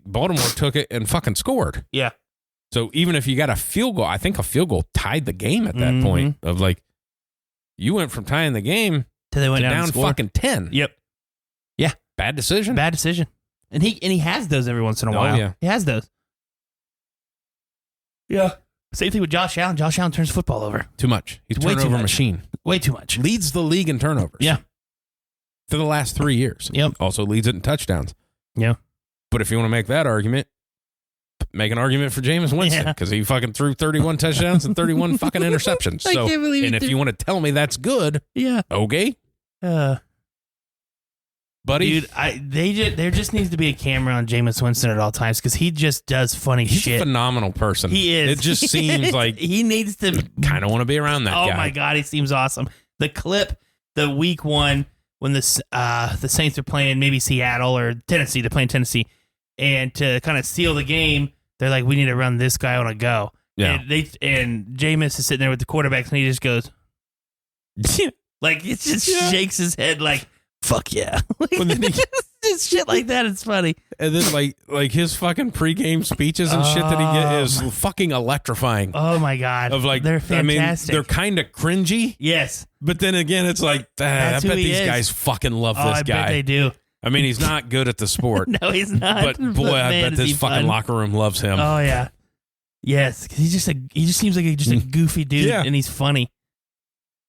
Baltimore took it and fucking scored. Yeah. So even if you got a field goal, I think a field goal tied the game at that point of like, you went from tying the game to they went down fucking 10. Yep. Yeah. Bad decision. Bad decision. And he has those every once in a while. Yeah. He has those. Yeah. Same thing with Josh Allen. Josh Allen turns football over. Too much. He's a turnover machine. Way too much. Leads the league in turnovers. Yeah. For the last 3 years. Yep. Also leads it in touchdowns. Yeah. But if you want to make that argument, make an argument for Jameis Winston because he fucking threw 31 touchdowns and 31 fucking interceptions. So, and if you want to tell me that's good, okay. Buddy, dude, there just needs to be a camera on Jameis Winston at all times because he just does funny shit. He's a phenomenal person. He is. It just seems like he needs to kind of want to be around that guy. Oh my god, he seems awesome. The clip, the week one when the Saints are playing maybe Seattle or Tennessee, they're playing Tennessee, and to kind of seal the game, they're like, we need to run this guy on a go. Yeah. And Jameis is sitting there with the quarterbacks and he just goes, like it just shakes his head like, fuck yeah. Just shit like that. It's funny. And then like his fucking pregame speeches and shit that he gets is fucking electrifying. Oh my god. Of like, they're fantastic. I mean, they're kind of cringy. Yes. But then again, it's like, I bet these guys fucking love this guy. I bet they do. I mean, he's not good at the sport. No, he's not. But boy, I bet this fucking locker room loves him. Oh yeah. Yes, because he just seems like just a goofy dude, and he's funny.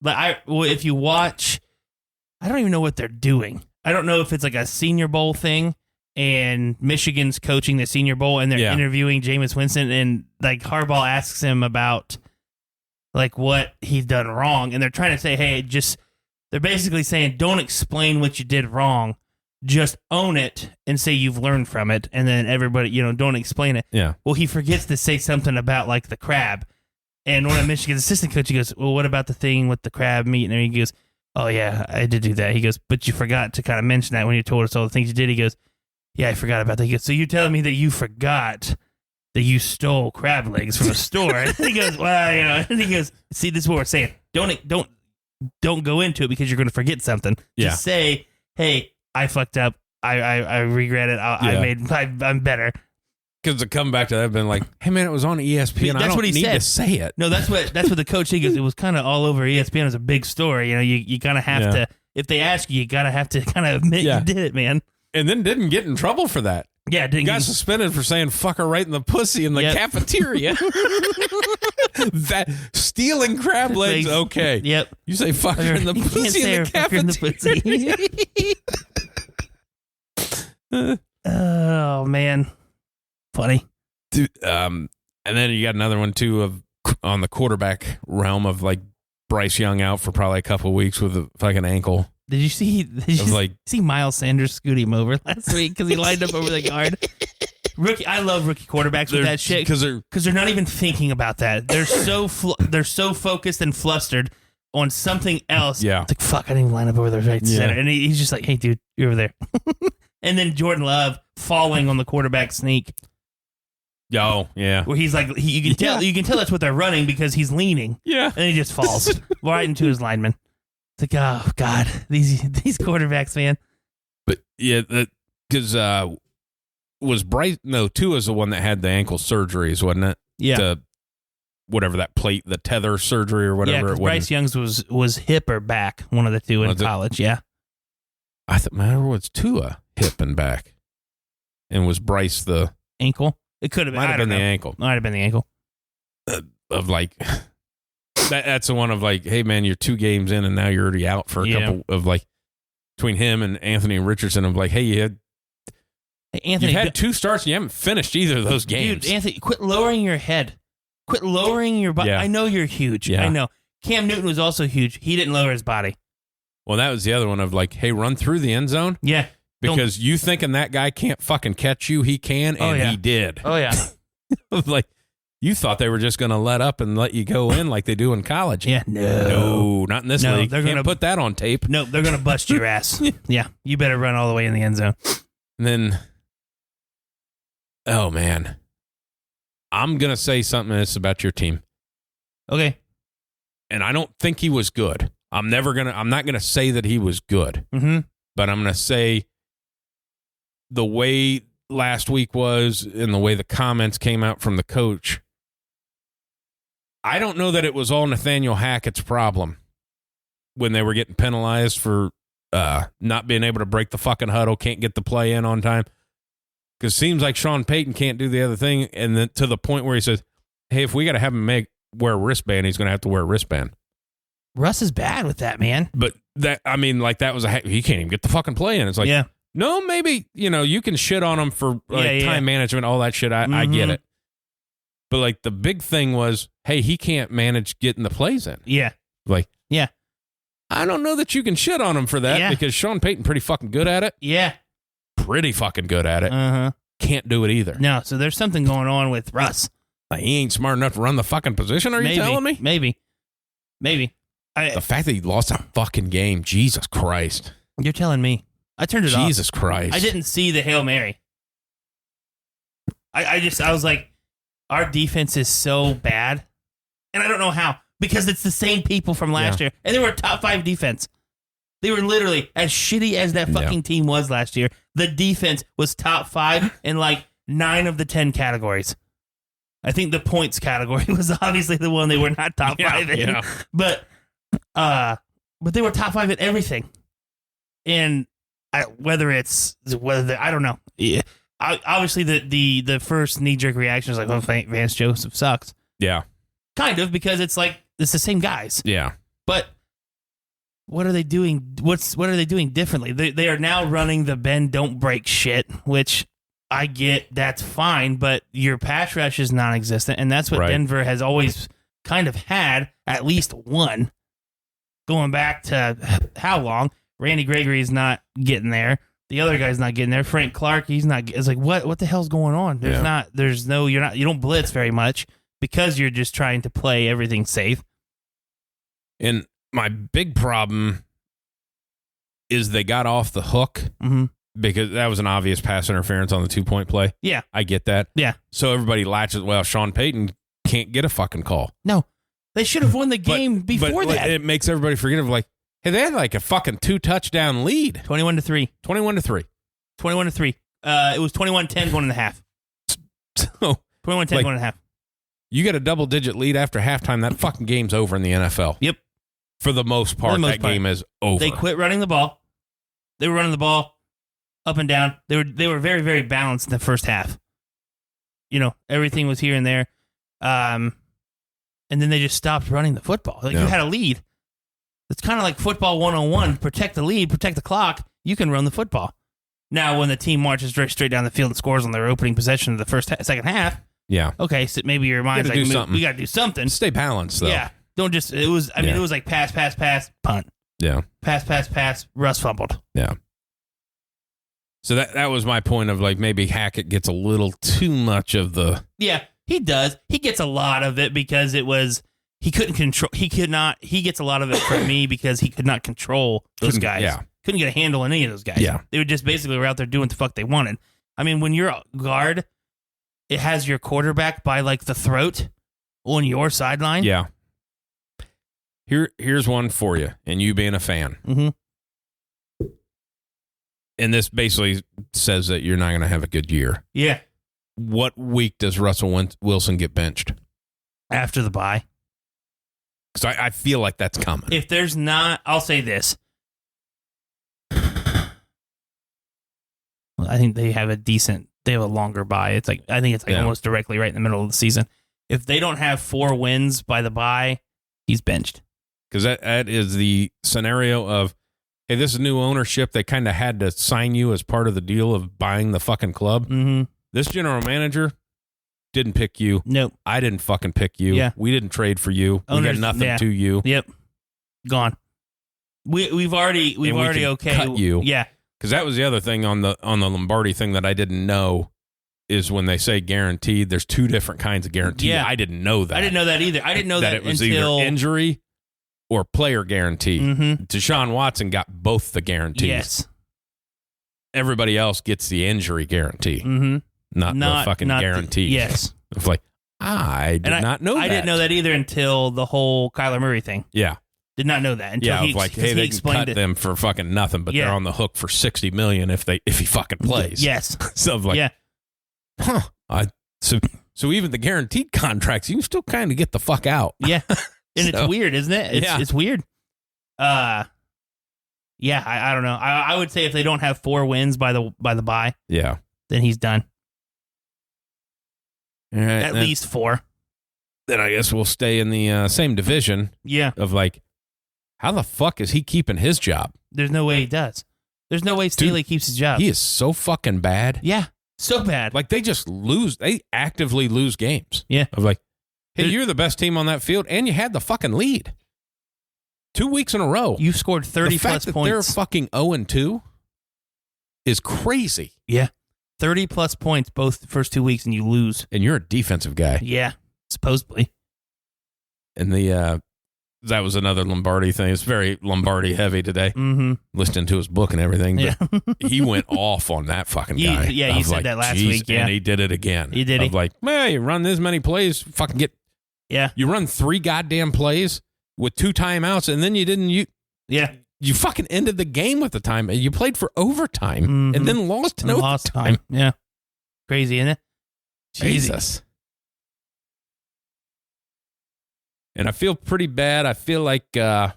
But if you watch, I don't even know what they're doing. I don't know if it's like a Senior Bowl thing, and Michigan's coaching the Senior Bowl, and they're interviewing Jameis Winston, and like Harbaugh asks him about like what he's done wrong, and they're trying to say, hey, they're basically saying, don't explain what you did wrong. Just own it and say you've learned from it, and then everybody, don't explain it. Yeah. Well, he forgets to say something about like the crab, and one of Michigan's assistant coach, he goes, "Well, what about the thing with the crab meat?" And he goes, "Oh yeah, I did do that." He goes, "But you forgot to kind of mention that when you told us all the things you did." He goes, "Yeah, I forgot about that." He goes, "So you're telling me that you forgot that you stole crab legs from a store?" And he goes, "Well, And he goes, "See, this is what we're saying. Don't go into it because you're going to forget something. Just say, hey, I fucked up. I regret it. I'm better." Because to come back to that, I've been like, hey, man, it was on ESPN. That's I don't what he need said. to say it. No, that's what the coach said. It was kind of all over ESPN. It was a big story. You know, you kind of have to, if they ask you, you gotta have to kind of admit you did it, man. And then didn't get in trouble for that. Yeah, got suspended for saying fucker right in the pussy in the cafeteria. That stealing crab legs, okay. Yep. You say fucker in the pussy in the cafeteria. Oh man, funny. Dude, and then you got another one too of on the quarterback realm of like Bryce Young out for probably a couple of weeks with a fucking ankle. Did you see Miles Sanders scoot him over last week because he lined up over the guard? I love rookie quarterbacks with that shit because they're not even thinking about that. They're so focused and flustered on something else. Yeah, it's like fuck, I didn't even line up over the right center, and he's just like, hey, dude, you're over there. And then Jordan Love falling on the quarterback sneak. Oh yeah, where he's like, you can tell that's what they're running because he's leaning. Yeah, and he just falls right into his lineman. It's like, oh god, these quarterbacks, man. But yeah, because was Bryce? No, Tua's the one that had the ankle surgeries, wasn't it? Yeah, whatever that plate, the tether surgery or whatever. Yeah, Bryce Young's was hip or back, one of the two in college. Yeah, I thought, man, was Tua hip and back, and was Bryce the ankle? It could have been. Might have been the ankle. Might have been the ankle. Of like, that's the one of like, hey man, you're 2 games in and now you're already out for a couple of like between him and Anthony Richardson of like, hey, you've had 2 starts and you haven't finished either of those games. Dude, Anthony, quit lowering your head. Quit lowering your body. Yeah. I know you're huge. Yeah. I know. Cam Newton was also huge. He didn't lower his body. Well, that was the other one of like, hey, run through the end zone. Yeah. Because you thinking that guy can't fucking catch you, he can, and he did. Oh, yeah. Like, you thought they were just going to let up and let you go in like they do in college. Yeah. No, not in this league. They're going to put that on tape. No, they're going to bust your ass. Yeah. You better run all the way in the end zone. And then, oh, man. I'm going to say something that's about your team. Okay. And I don't think he was good. I'm not going to say that he was good. Mm-hmm. But I'm going to say the way last week was and the way the comments came out from the coach, I don't know that it was all Nathaniel Hackett's problem when they were getting penalized for not being able to break the fucking huddle, can't get the play in on time. Because it seems like Sean Payton can't do the other thing. And then to the point where he says, hey, if we got to have him wear a wristband, he's going to have to wear a wristband. Russ is bad with that, man. But that was he can't even get the fucking play in. It's like, no, maybe, you can shit on him for time management, all that shit. I get it. But like the big thing was, hey, he can't manage getting the plays in. Yeah. Like, yeah. I don't know that you can shit on him for that because Sean Payton pretty fucking good at it. Yeah. Pretty fucking good at it. Uh-huh. Can't do it either. No, so there's something going on with Russ. Like, he ain't smart enough to run the fucking position, are you telling me? Maybe. The fact that he lost a fucking game, Jesus Christ. You're telling me. I turned it off. Jesus Christ. I didn't see the Hail Mary. I was like, our defense is so bad. And I don't know how. Because it's the same people from last year. And they were a top 5 defense. They were literally, as shitty as that fucking team was last year, the defense was top 5 in like 9 of the 10 categories. I think the points category was obviously the one they were not top 5 in. Yeah. But they were top 5 at everything. And I don't know. Yeah. Obviously, the first knee-jerk reaction is like, oh, Vance Joseph sucks. Yeah. Kind of, because it's like, it's the same guys. Yeah. But what are they doing? What are they doing differently? They are now running the bend, don't break shit, which I get, that's fine, but your pass rush is non-existent, and that's what Denver has always kind of had, at least one. Going back to how long? Randy Gregory's not getting there. The other guy's not getting there. Frank Clark, he's not. It's like, what the hell's going on? You don't blitz very much because you're just trying to play everything safe. And my big problem is they got off the hook because that was an obvious pass interference on the 2-point play. Yeah. I get that. Yeah. So everybody latches, well, Sean Payton can't get a fucking call. No. They should have won the game before that. It makes everybody forget of like, hey, they had like a fucking 2-touchdown lead. 21-3. 21-3. 21-3. It was 21-10 going in the half. 21-10, Like, 1.5. You get a double-digit lead after halftime, that fucking game's over in the NFL. Yep. For the most part, game is over. They quit running the ball. They were running the ball up and down. They were very, very balanced in the first half. Everything was here and there. And then they just stopped running the football. You had a lead. It's kind of like football 101. Protect the lead, protect the clock. You can run the football. Now, when the team marches straight down the field and scores on their opening possession of the second half, okay, so maybe your mind's like, we got to do something. Stay balanced, though. Yeah. Don't just, it was like pass, punt. Yeah. Pass, Russ fumbled. Yeah. So that was my point of, like, maybe Hackett gets a little too much of the... Yeah, he does. He gets a lot of it because he couldn't control, he gets a lot of it from me because he could not control those guys. Yeah. Couldn't get a handle on any of those guys. Yeah. They were just basically out there doing what the fuck they wanted. I mean, when you're a guard, it has your quarterback by, like, the throat on your sideline. Yeah. Here's one for you, and you being a fan. Mm-hmm. And this basically says that you're not going to have a good year. Yeah. What week does Russell Wilson get benched? After the bye. Because I feel like that's coming. If there's not, I'll say this. I think they have a longer bye. I think it's almost directly right in the middle of the season. If they don't have 4 wins by the bye, he's benched. Because that is the scenario of, hey, this is new ownership. They kind of had to sign you as part of the deal of buying the fucking club. Mm-hmm. This general manager didn't pick you. Nope. I didn't fucking pick you. Yeah. We didn't trade for you. We got nothing to you. Yep. Gone. We've already cut you. Yeah. Because that was the other thing on the Lombardi thing that I didn't know is when they say guaranteed, there's 2 different kinds of guarantee. Yeah. I didn't know that. I didn't know that either. I didn't know that it was until either injury or player guarantee. Mm-hmm. Deshaun Watson got both the guarantees. Yes. Everybody else gets the injury guarantee, mm-hmm. not the fucking guarantee. Yes. It's like, I did not know that. I didn't know that either until the whole Kyler Murray thing. Yeah. Did not know that until he they can cut them for fucking nothing, but they're on the hook for $60 million if he fucking plays. Yes. So I'm like, so even the guaranteed contracts, you can still kind of get the fuck out. Yeah. And it's weird, isn't it? It's weird. I don't know. I would say if they don't have 4 wins by the bye, then he's done. All right, At least 4. Then I guess we'll stay in the same division. Yeah. Of like, how the fuck is he keeping his job? There's no way he does. There's no way Staley keeps his job. He is so fucking bad. Yeah. So bad. Like, they just lose. They actively lose games. Yeah. Of like, hey, you're the best team on that field, and you had the fucking lead 2 weeks in a row. You've scored 30 the fact plus that points. They're fucking 0-2 is crazy. Yeah. 30 plus points both the first 2 weeks, and you lose. And you're a defensive guy. Yeah. Supposedly. And that was another Lombardi thing. It's very Lombardi heavy today. Mm-hmm. Listening to his book and everything. But he went off on that fucking guy. Yeah, he said that last week. Yeah. And he did it again. He did it. Like, man, you run this many plays, fucking get. Yeah. You run 3 goddamn plays with 2 timeouts, and then you fucking ended the game with the time. You played for overtime and then lost in overtime. Yeah. Crazy, isn't it? Jesus. And I feel pretty bad. I feel like if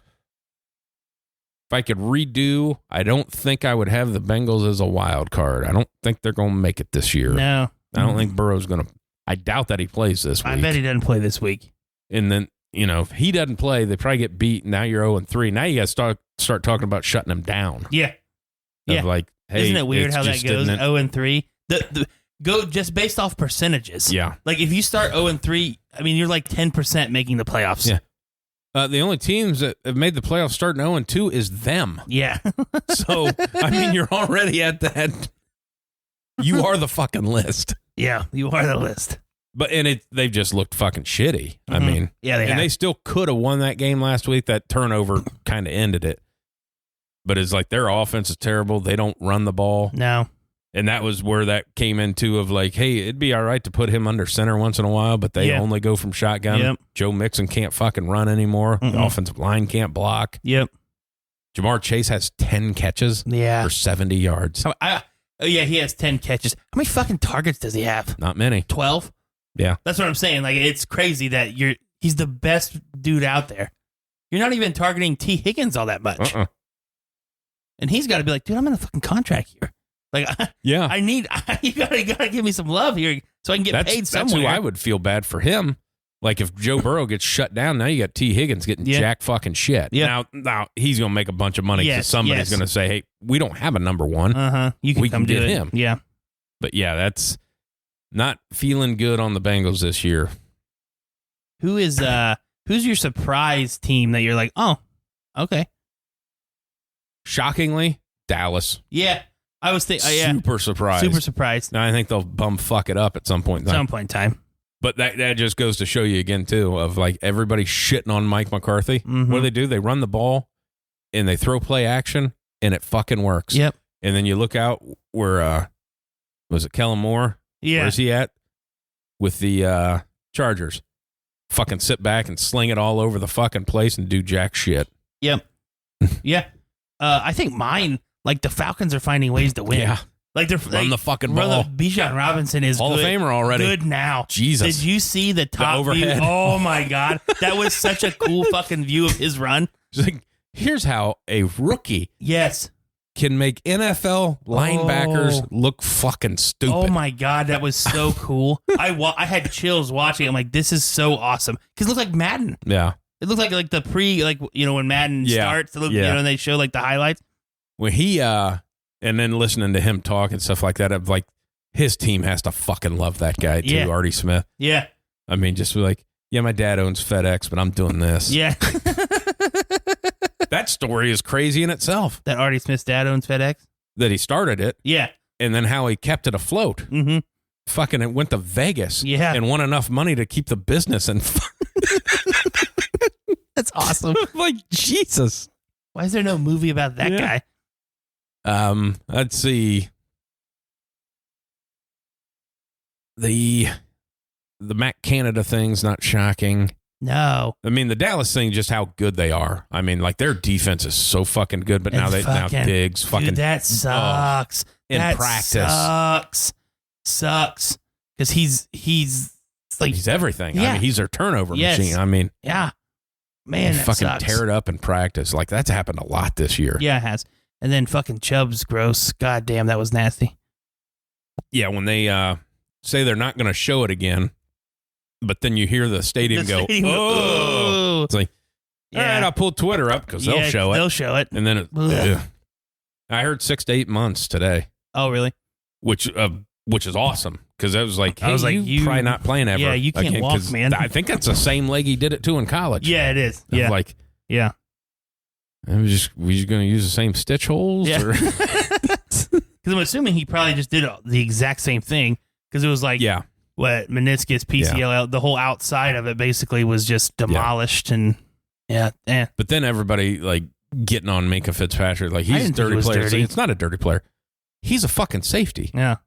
I could redo, I don't think I would have the Bengals as a wild card. I don't think they're going to make it this year. No. I don't think Burrow's going to. I doubt that he plays this week. I bet he doesn't play this week. And then, if he doesn't play, they probably get beat. Now you're 0-3. Now you got to start talking about shutting him down. Yeah. Yeah. Like, hey, isn't it weird how that goes? 0-3. Go just based off percentages. Yeah. Like if you start 0-3, I mean, you're like 10% making the playoffs. Yeah. The only teams that have made the playoffs starting 0-2 is them. Yeah. So, I mean, you're already at that. You are the fucking list. Yeah, you are the list. But they've just looked fucking shitty. I mean, they still could have won that game last week. That turnover kind of ended it. But it's like their offense is terrible. They don't run the ball. No. And that was where that came into of like, hey, it'd be all right to put him under center once in a while, but they only go from shotgun. Yep. Joe Mixon can't fucking run anymore. Mm-mm. The offensive line can't block. Yep. Jamar Chase has 10 catches for 70 yards. He has 10 catches. How many fucking targets does he have? Not many. 12? Yeah. That's what I'm saying. Like, it's crazy that he's the best dude out there. You're not even targeting T. Higgins all that much. And he's got to be like, dude, I'm in a fucking contract here. Like, yeah, I need, you gotta give me some love here so I can get paid somewhere. That's who I would feel bad for him. Like, if Joe Burrow gets shut down, now you got T. Higgins getting jack fucking shit. Yeah. Now he's going to make a bunch of money because somebody's going to say, hey, we don't have a number one. You can we come can do get it. him. Yeah. But yeah, that's not feeling good on the Bengals this year. Who's your surprise team that you're like, oh, okay. Shockingly, Dallas. Yeah. I was thinking, Super surprised. Super surprised. Now I think they'll fuck it up at some point in time. But that just goes to show you again, too, of like everybody shitting on Mike McCarthy. Mm-hmm. What do? They run the ball and they throw play action and it fucking works. Yep. And then you look out where, was it Kellen Moore? Yeah. Where's he at? With the Chargers. Fucking sit back and sling it all over the fucking place and do jack shit. Yep. Yeah. I think mine, like the Falcons are finding ways to win. Yeah. Like they're Run the fucking ball. Bijan Robinson is Hall of Famer already. Good now. Jesus. Did you see the top overhead? view? Oh my God. That was such a cool fucking view of his run. It's like, here's how a rookie can make NFL linebackers look fucking stupid. Oh my God, that was so cool. I had chills watching it. I'm like, this is so awesome. Because it looked like Madden. Yeah. It looked like the when Madden starts, and they show like the highlights. When he, and then listening to him talk and stuff like that, of like, his team has to fucking love that guy too, Yeah. Artie Smith. Yeah. I mean, just like, yeah, my dad owns FedEx, but I'm doing this. Yeah. That story is crazy in itself. That Artie Smith's dad owns FedEx? That he started it. Yeah. And then how he kept it afloat. Mm-hmm. Fucking it went to Vegas. Yeah. And won enough money to keep the business. And that's awesome. Like, Jesus. Why is there no movie about that guy? Let's see. The Matt Canada thing's not shocking. No. I mean, the Dallas thing, just how good they are. I mean, like, their defense is so fucking good, but now Diggs fucking. Dude, that sucks. In practice. Sucks. Because he's everything. Yeah. I mean, he's their turnover machine. I mean, yeah. Man, that fucking sucks. tear it up in practice. Like, that's happened a lot this year. Yeah, it has. And then fucking Chubb's gross. God damn, that was nasty. Yeah, when they say they're not going to show it again, but then you hear the stadium go, oh. It's like, all right, I'll pull Twitter up because they'll show it. They'll show it. And then I heard 6 to 8 months today. Oh, really? Which is awesome because I was like, hey, I was like, you probably not playing ever. Yeah, you can't again, walk, man. I think that's the same leg he did it to in college. Yeah, it is. Yeah. Like, yeah. we just going to use the same stitch holes? Yeah. Because I'm assuming he probably just did the exact same thing because it was like, what, meniscus, PCL, the whole outside of it basically was just demolished and But then everybody like getting on Minka Fitzpatrick, like he's a dirty player. Dirty. It's not a dirty player. He's a fucking safety. Yeah.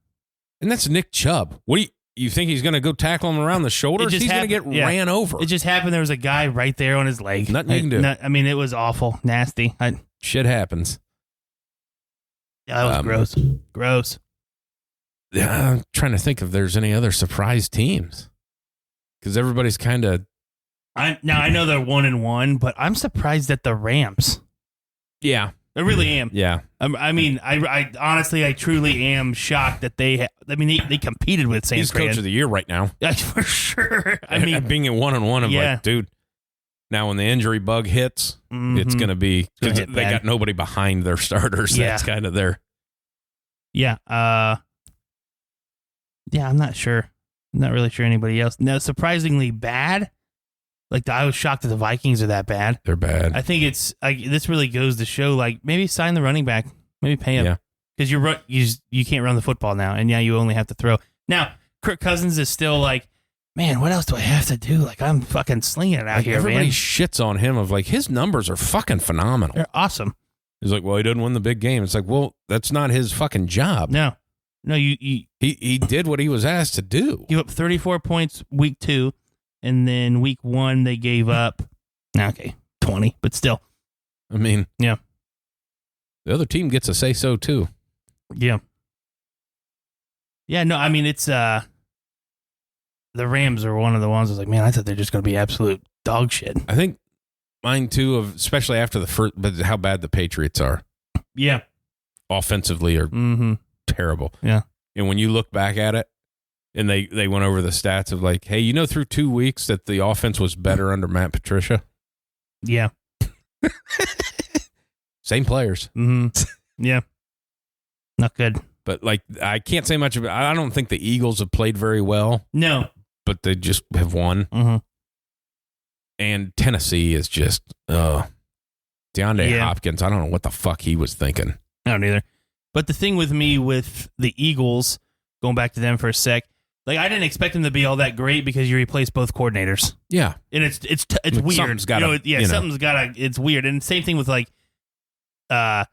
And that's Nick Chubb. What do you think he's going to go tackle him around the shoulders? He's going to get ran over. It just happened. There was a guy right there on his leg. Nothing you can do. I mean, it was awful. Nasty. Shit happens. Yeah, that was gross. Gross. Yeah, I'm trying to think if there's any other surprise teams. Because everybody's kind of... I know they're 1-1, but I'm surprised at the Rams. Yeah. I really am. Yeah. I mean, I honestly, I truly am shocked that they competed with San Fran. He's coach of the year right now. For sure. I mean, being at 1-1, I'm like, dude, now when the injury bug hits, it's going to be, because they got nobody behind their starters. Yeah. That's kind of their. Yeah. Yeah, I'm not sure. I'm not really sure anybody else. No, surprisingly bad. Like, I was shocked that the Vikings are that bad. They're bad. I think this really goes to show, like, maybe sign the running back. Maybe pay him. Yeah. Because you can't run the football now, and now you only have to throw. Now, Kirk Cousins is still like, man, what else do I have to do? Like, I'm fucking slinging it out here, everybody man. shits on him of, like, his numbers are fucking phenomenal. They're awesome. He's like, well, he didn't win the big game. It's like, well, that's not his fucking job. No, he did what he was asked to do. Give up 34 points week 2. And then week 1, they gave up, 20, but still. I mean, yeah. The other team gets a say-so, too. Yeah. Yeah, no, I mean, it's, the the Rams are one of the ones I was like, man, I thought they're just going to be absolute dog shit. I think mine too, especially after the first, but how bad the Patriots are. Yeah. Offensively are terrible. Yeah. And when you look back at it, and they went over the stats of like, hey, through 2 weeks that the offense was better under Matt Patricia. Yeah. Same players. Yeah. Not good. But like, I can't say much about. I don't think the Eagles have played very well. No. But they just have won. And Tennessee is just DeAndre Hopkins. I don't know what the fuck he was thinking. I don't either. But the thing with me with the Eagles, going back to them for a sec, like I didn't expect them to be all that great because you replace both coordinators. Yeah, and it's weird. Something's gotta, something's gotta. It's weird, and same thing with like, here's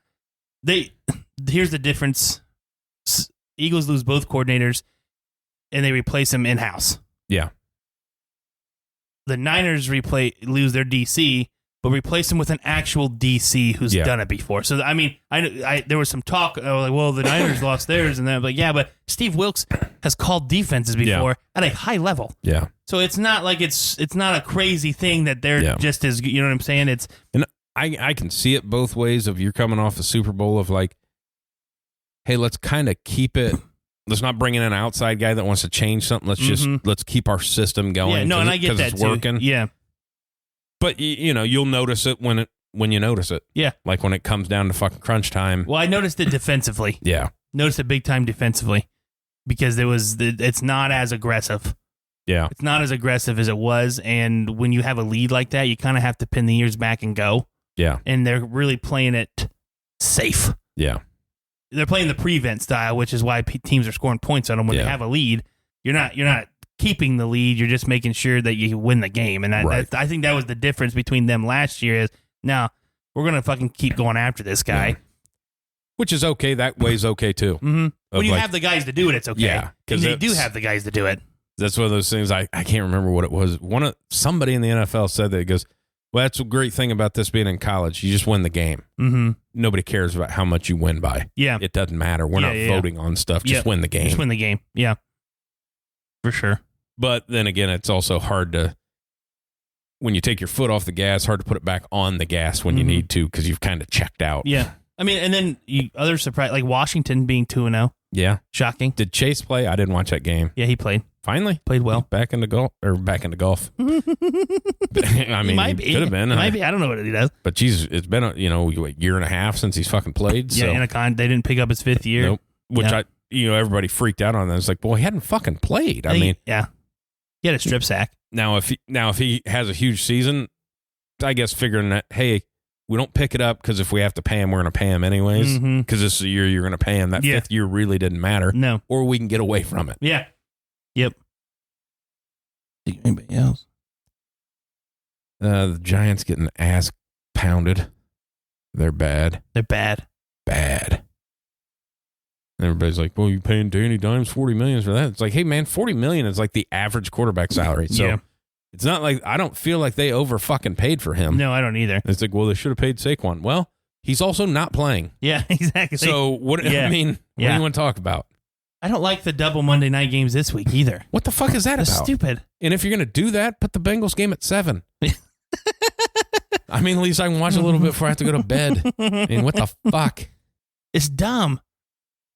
the difference. Eagles lose both coordinators, and they replace them in house. Yeah. The Niners lose their DC, but replace them with an actual DC who's done it before. So I mean, I there was some talk. I was like, well, the Niners lost theirs, and then I'm like, yeah, but Steve Wilkes has called defenses before at a high level. Yeah. So it's not like it's not a crazy thing that they're just as, you know what I'm saying? It's and I can see it both ways. Of you're coming off the Super Bowl of like, hey, let's kind of keep it. Let's not bring in an outside guy that wants to change something. Let's keep our system going. Yeah, no, and I get that it's too. working. Yeah, but you'll notice it when you notice it. Yeah, like when it comes down to fucking crunch time. Well, I noticed it defensively. Yeah, noticed it big time defensively because it's not as aggressive. Yeah, it's not as aggressive as it was, and when you have a lead like that, you kind of have to pin the ears back and go. Yeah, and they're really playing it safe. Yeah. They're playing the prevent style, which is why teams are scoring points on them when they have a lead. You're not keeping the lead. You're just making sure that you win the game. And I think that was the difference between them last year. Is now we're gonna fucking keep going after this guy, which is okay. That way's okay too. When you have the guys to do it, it's okay. Yeah, because they do have the guys to do it. That's one of those things. I can't remember what it was. Somebody in the NFL said that. It goes, well, that's a great thing about this being in college. You just win the game. Nobody cares about how much you win by. Yeah. It doesn't matter. We're not voting on stuff. Just win the game. Just win the game. Yeah. For sure. But then again, it's also hard to, when you take your foot off the gas, hard to put it back on the gas when you need to because you've kind of checked out. Yeah. I mean, and then other surprise, like Washington being 2-0. Yeah. Shocking. Did Chase play? I didn't watch that game. Yeah, he played. Finally? Played well. Back into golf. I mean, might be. Could have been. Might be. I don't know what he does. But geez, it's been a year and a half since he's fucking played. Yeah, Anaconda, they didn't pick up his 5th year. Nope. Which everybody freaked out on that. It's like, well, he hadn't fucking played. I mean, yeah. He had a strip sack. Now if he has a huge season, I guess figuring that, hey, we don't pick it up because if we have to pay him, we're going to pay him anyways. Because this is the year you're going to pay him. That 5th year really didn't matter. No. Or we can get away from it. Yeah. Yep. Anybody else? The Giants getting ass pounded. They're bad. They're bad. Bad. And everybody's like, well, you paying Danny Dimes $40 million for that. It's like, hey, man, $40 million is like the average quarterback salary. So it's not like, I don't feel like they over fucking paid for him. No, I don't either. It's like, well, they should have paid Saquon. Well, he's also not playing. Yeah, exactly. So what? I mean, what do you want to talk about? I don't like the double Monday night games this week either. What the fuck is that That's about? stupid. And if you're going to do that, put the Bengals game at 7. I mean, at least I can watch a little bit before I have to go to bed. I mean, what the fuck? It's dumb.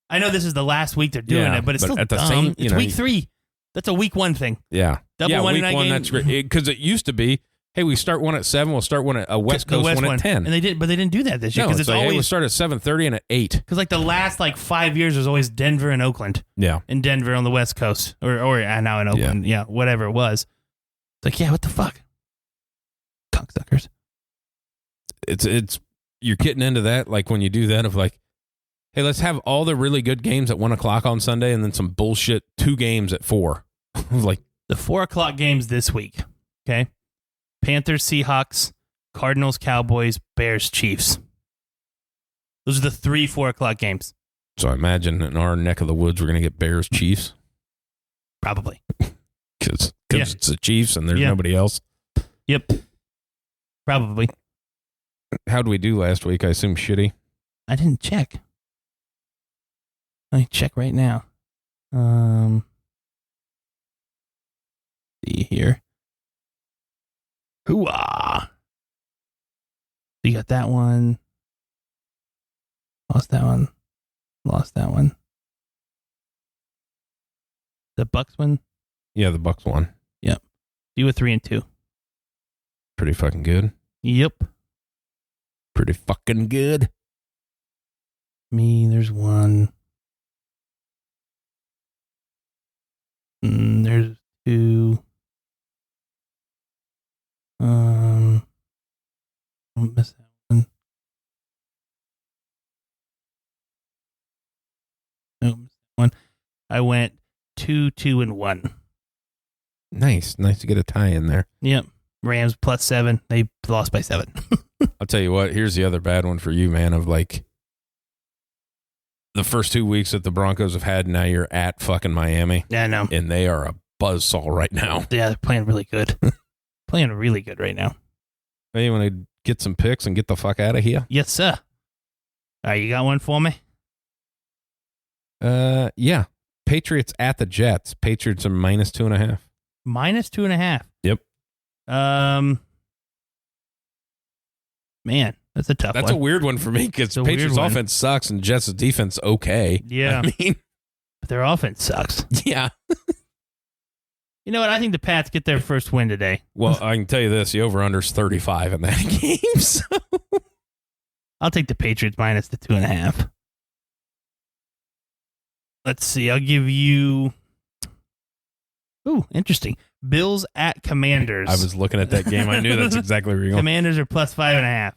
I know this is the last week they're doing it, but it's still at the dumb. same, It's week 3. That's a week 1 thing. Yeah. Double Monday week night 1, game. that's great. Because it used to be, hey, we start one at 7, we'll start one at a West Coast one at 10. And they didn't do that this year. No, Because it's like, always, hey, we'll start at 7:30 and at 8. Because like the last 5 years was always Denver and Oakland. Yeah. And Denver on the West Coast. Or now in Oakland. Yeah, whatever it was. It's like, what the fuck? Cocksuckers. It's you're getting into that, like when you do that of like, hey, let's have all the really good games at 1 o'clock on Sunday and then some bullshit 2 games at 4. Like the 4 o'clock games this week. Okay. Panthers, Seahawks, Cardinals, Cowboys, Bears, Chiefs. Those are the 3 4 o'clock games. So I imagine in our neck of the woods, we're going to get Bears, Chiefs. Probably. Because it's the Chiefs and there's nobody else. Yep. Probably. How'd we do last week? I assume shitty. I didn't check. Let me check right now. see here. Hooah! You got that one. Lost that one. Lost that one. The Bucks one? Yeah, the Bucks won. Yep. You were 3-2. Pretty fucking good. Yep. Pretty fucking good. There's one. There's two. Don't miss that one. Don't miss that one. I went 2-2-1. Nice to get a tie in there. Yep. Rams +7. They lost by 7. I'll tell you what, here's the other bad one for you, man, of like the first 2 weeks that the Broncos have had, now you're at fucking Miami. Yeah, I know. And they are a buzzsaw right now. Yeah, they're playing really good. Playing really good right now. Hey, you want to get some picks and get the fuck out of here? Yes, sir. All right, you got one for me? Yeah. Patriots at the Jets. Patriots are -2.5. -2.5. Yep. Man, that's a tough one. That's a weird one for me because Patriots offense sucks and Jets' defense okay. Yeah. I mean, but their offense sucks. Yeah. You know what? I think the Pats get their first win today. Well, I can tell you this: the over/under's 35 in that game. So I'll take the Patriots minus the 2.5. Let's see. I'll give you. Ooh, interesting. Bills at Commanders. I was looking at that game. I knew that's exactly where you're going. Commanders are +5.5.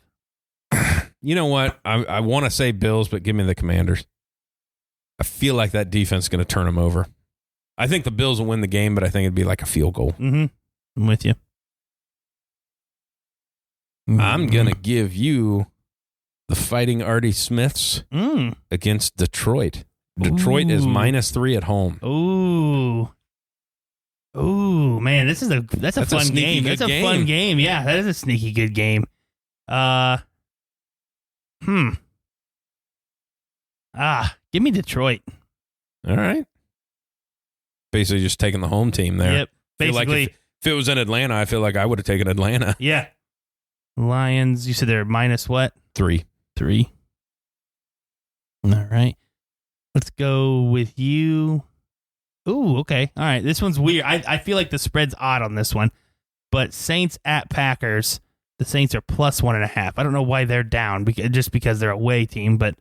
You know what? I want to say Bills, but give me the Commanders. I feel like that defense is going to turn them over. I think the Bills will win the game, but I think it'd be like a field goal. Mm-hmm. I'm with you. I'm going to give you the Fighting Artie Smiths against Detroit. Detroit is -3 at home. Ooh, man, that's a fun game. That's a fun game. Yeah, that is a sneaky good game. Give me Detroit. All right. Basically just taking the home team there. Yep. Basically. Like if it was in Atlanta, I feel like I would have taken Atlanta. Yeah. Lions, you said they're minus what? 3. 3. All right. Let's go with you. Ooh, okay. All right. This one's weird. I feel like the spread's odd on this one. But Saints at Packers. The Saints are +1.5. I don't know why they're down, just because they're a away team, but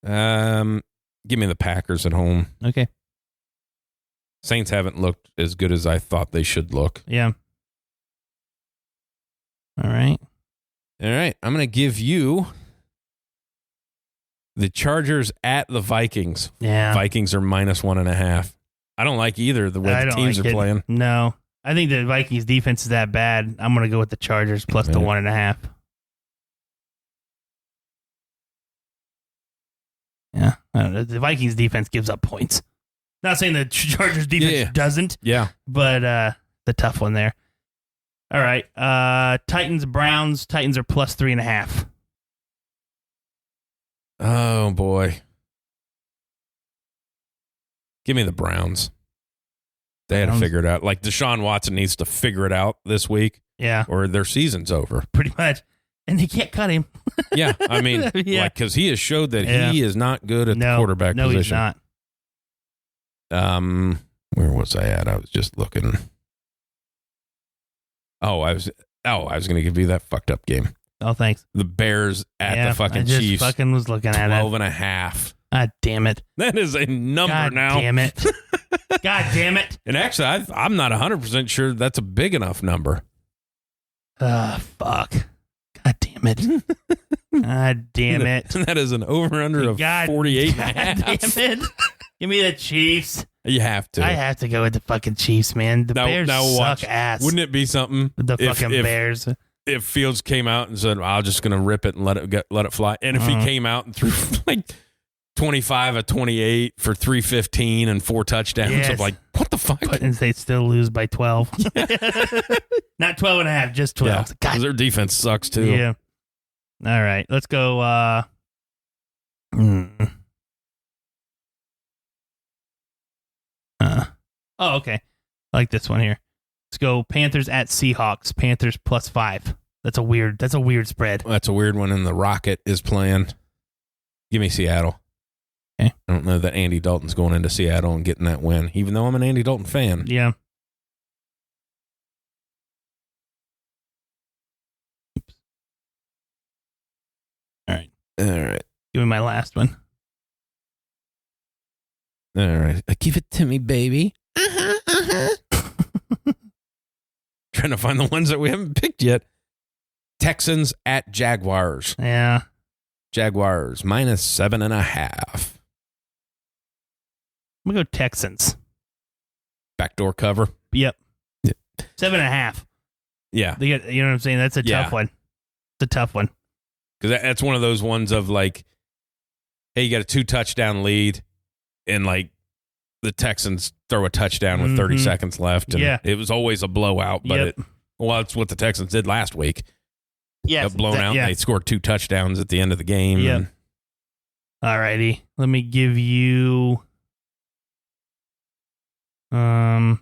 give me the Packers at home. Okay. Saints haven't looked as good as I thought they should look. Yeah. All right. I'm going to give you the Chargers at the Vikings. Yeah. Vikings are -1.5. I don't like either the way the teams are playing. No. I think the Vikings defense is that bad. I'm going to go with the Chargers plus the 1.5. Yeah. I don't know. The Vikings defense gives up points. Not saying the Chargers defense doesn't. Yeah. But the tough one there. All right. Titans, Browns. Titans are +3.5. Oh, boy. Give me the Browns. They had to figure it out. Like Deshaun Watson needs to figure it out this week. Yeah. Or their season's over. Pretty much. And they can't cut him. Yeah. I mean, like, because he has showed that he is not good at the quarterback position. No, he's not. Where was I at? I was just looking. I was going to give you that fucked up game. Oh, thanks. The Bears at the fucking Chiefs. Chiefs. Fucking was looking at 12.5. God damn it. That is a number now. God damn it. God damn it. And actually, I'm not 100% sure that's a big enough number. Fuck. God damn it. God damn it. That is an over-under of 48.5. God damn it. Give me the Chiefs. You have to. I have to go with the fucking Chiefs, man. The Bears suck ass. Wouldn't it be something? The fucking Bears. If Fields came out and said, I'm just going to rip it and let it fly. And if he came out and threw like 25 of 28 for 315 and 4 touchdowns, I'm like, what the fuck? And they still lose by 12. Not 12.5, just 12. Yeah, because their defense sucks too. Yeah. All right. Let's go. Oh, okay. I like this one here. Let's go Panthers at Seahawks. Panthers +5. That's a weird spread. That's a weird one, and the Rocket is playing. Give me Seattle. Okay. I don't know that Andy Dalton's going into Seattle and getting that win, even though I'm an Andy Dalton fan. Yeah. Oops. All right. Give me my last one. All right. Give it to me, baby. Trying to find the ones that we haven't picked yet. Texans at Jaguars. Yeah. Jaguars -7.5. I'm going to go Texans. Backdoor cover. Yep. Yeah. 7.5. Yeah. You know what I'm saying? That's a tough one. It's a tough one. Because that's one of those ones of like, hey, you got a 2-touchdown lead, and like the Texans throw a touchdown with 30 seconds left. And it was always a blowout, but that's what the Texans did last week. Yeah. Got blown out. And they scored 2 touchdowns at the end of the game. Yeah. All righty. Let me give you. Let's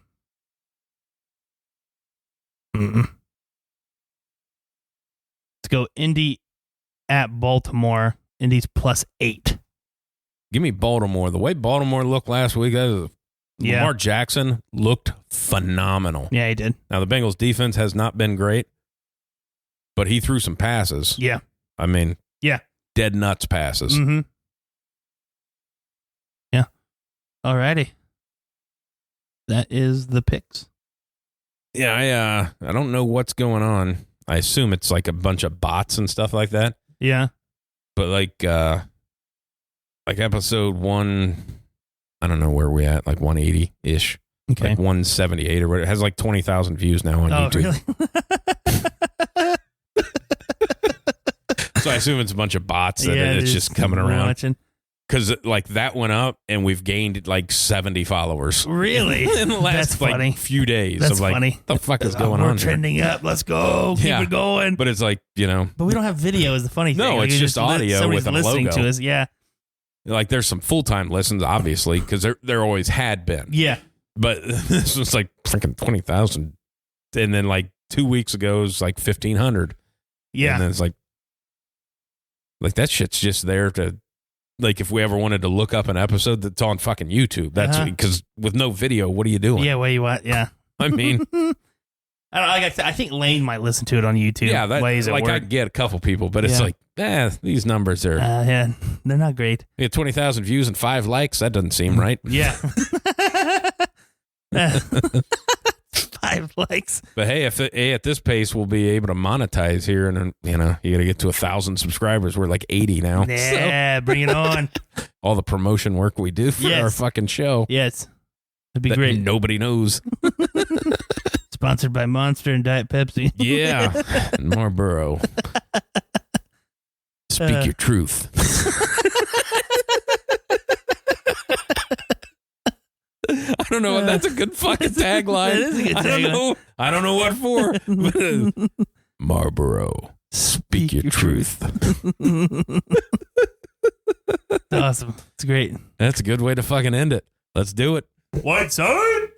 go Indy at Baltimore. Indy's +8. Give me Baltimore. The way Baltimore looked last week, Lamar Jackson looked phenomenal. Yeah, he did. Now, the Bengals defense has not been great, but he threw some passes. Yeah. I mean, dead nuts passes. Mm-hmm. Yeah. All righty. That is the picks. Yeah, I don't know what's going on. I assume it's like a bunch of bots and stuff like that. Yeah. But like episode 1, I don't know where we at, like 180-ish. Okay. Like 178 or whatever. It has like 20,000 views now on YouTube. Really? So I assume it's a bunch of bots that it's just coming around. Watching. Because like that went up and we've gained like 70 followers. Really? In the last funny. few days. That's like, funny. What the fuck is going We're on trending up. Let's go. Keep it going. But it's like, But we don't have video is the funny thing. No, like, it's just audio somebody's with a listening logo. to us. Yeah. Like there's some full-time listens, obviously, because there always had been. Yeah. But this was like freaking 20,000. And then like 2 weeks ago, it was like 1,500. Yeah. And then it's like that shit's just there to, like, if we ever wanted to look up an episode that's on fucking YouTube, that's because with no video, what are you doing? Yeah, what do you want? Yeah. I mean, I think Lane might listen to it on YouTube. yeah, that, Ways like I get a couple people, but it's like, these numbers are, they're not great. 20,000 views and 5 likes. That doesn't seem right. Yeah. 5 likes. But hey, at this pace, we'll be able to monetize here, and you got to get to 1,000 subscribers. We're like 80 now. Yeah, bring it on. All the promotion work we do for our fucking show. Yes, it'd be that great. Nobody knows. Sponsored by Monster and Diet Pepsi. Yeah, and Marlboro. Speak your truth. I don't know. That's a good fucking tagline. That is a good tagline. I don't know what for. But, Marlboro. Speak your truth. Awesome. It's great. That's a good way to fucking end it. Let's do it. WideSide.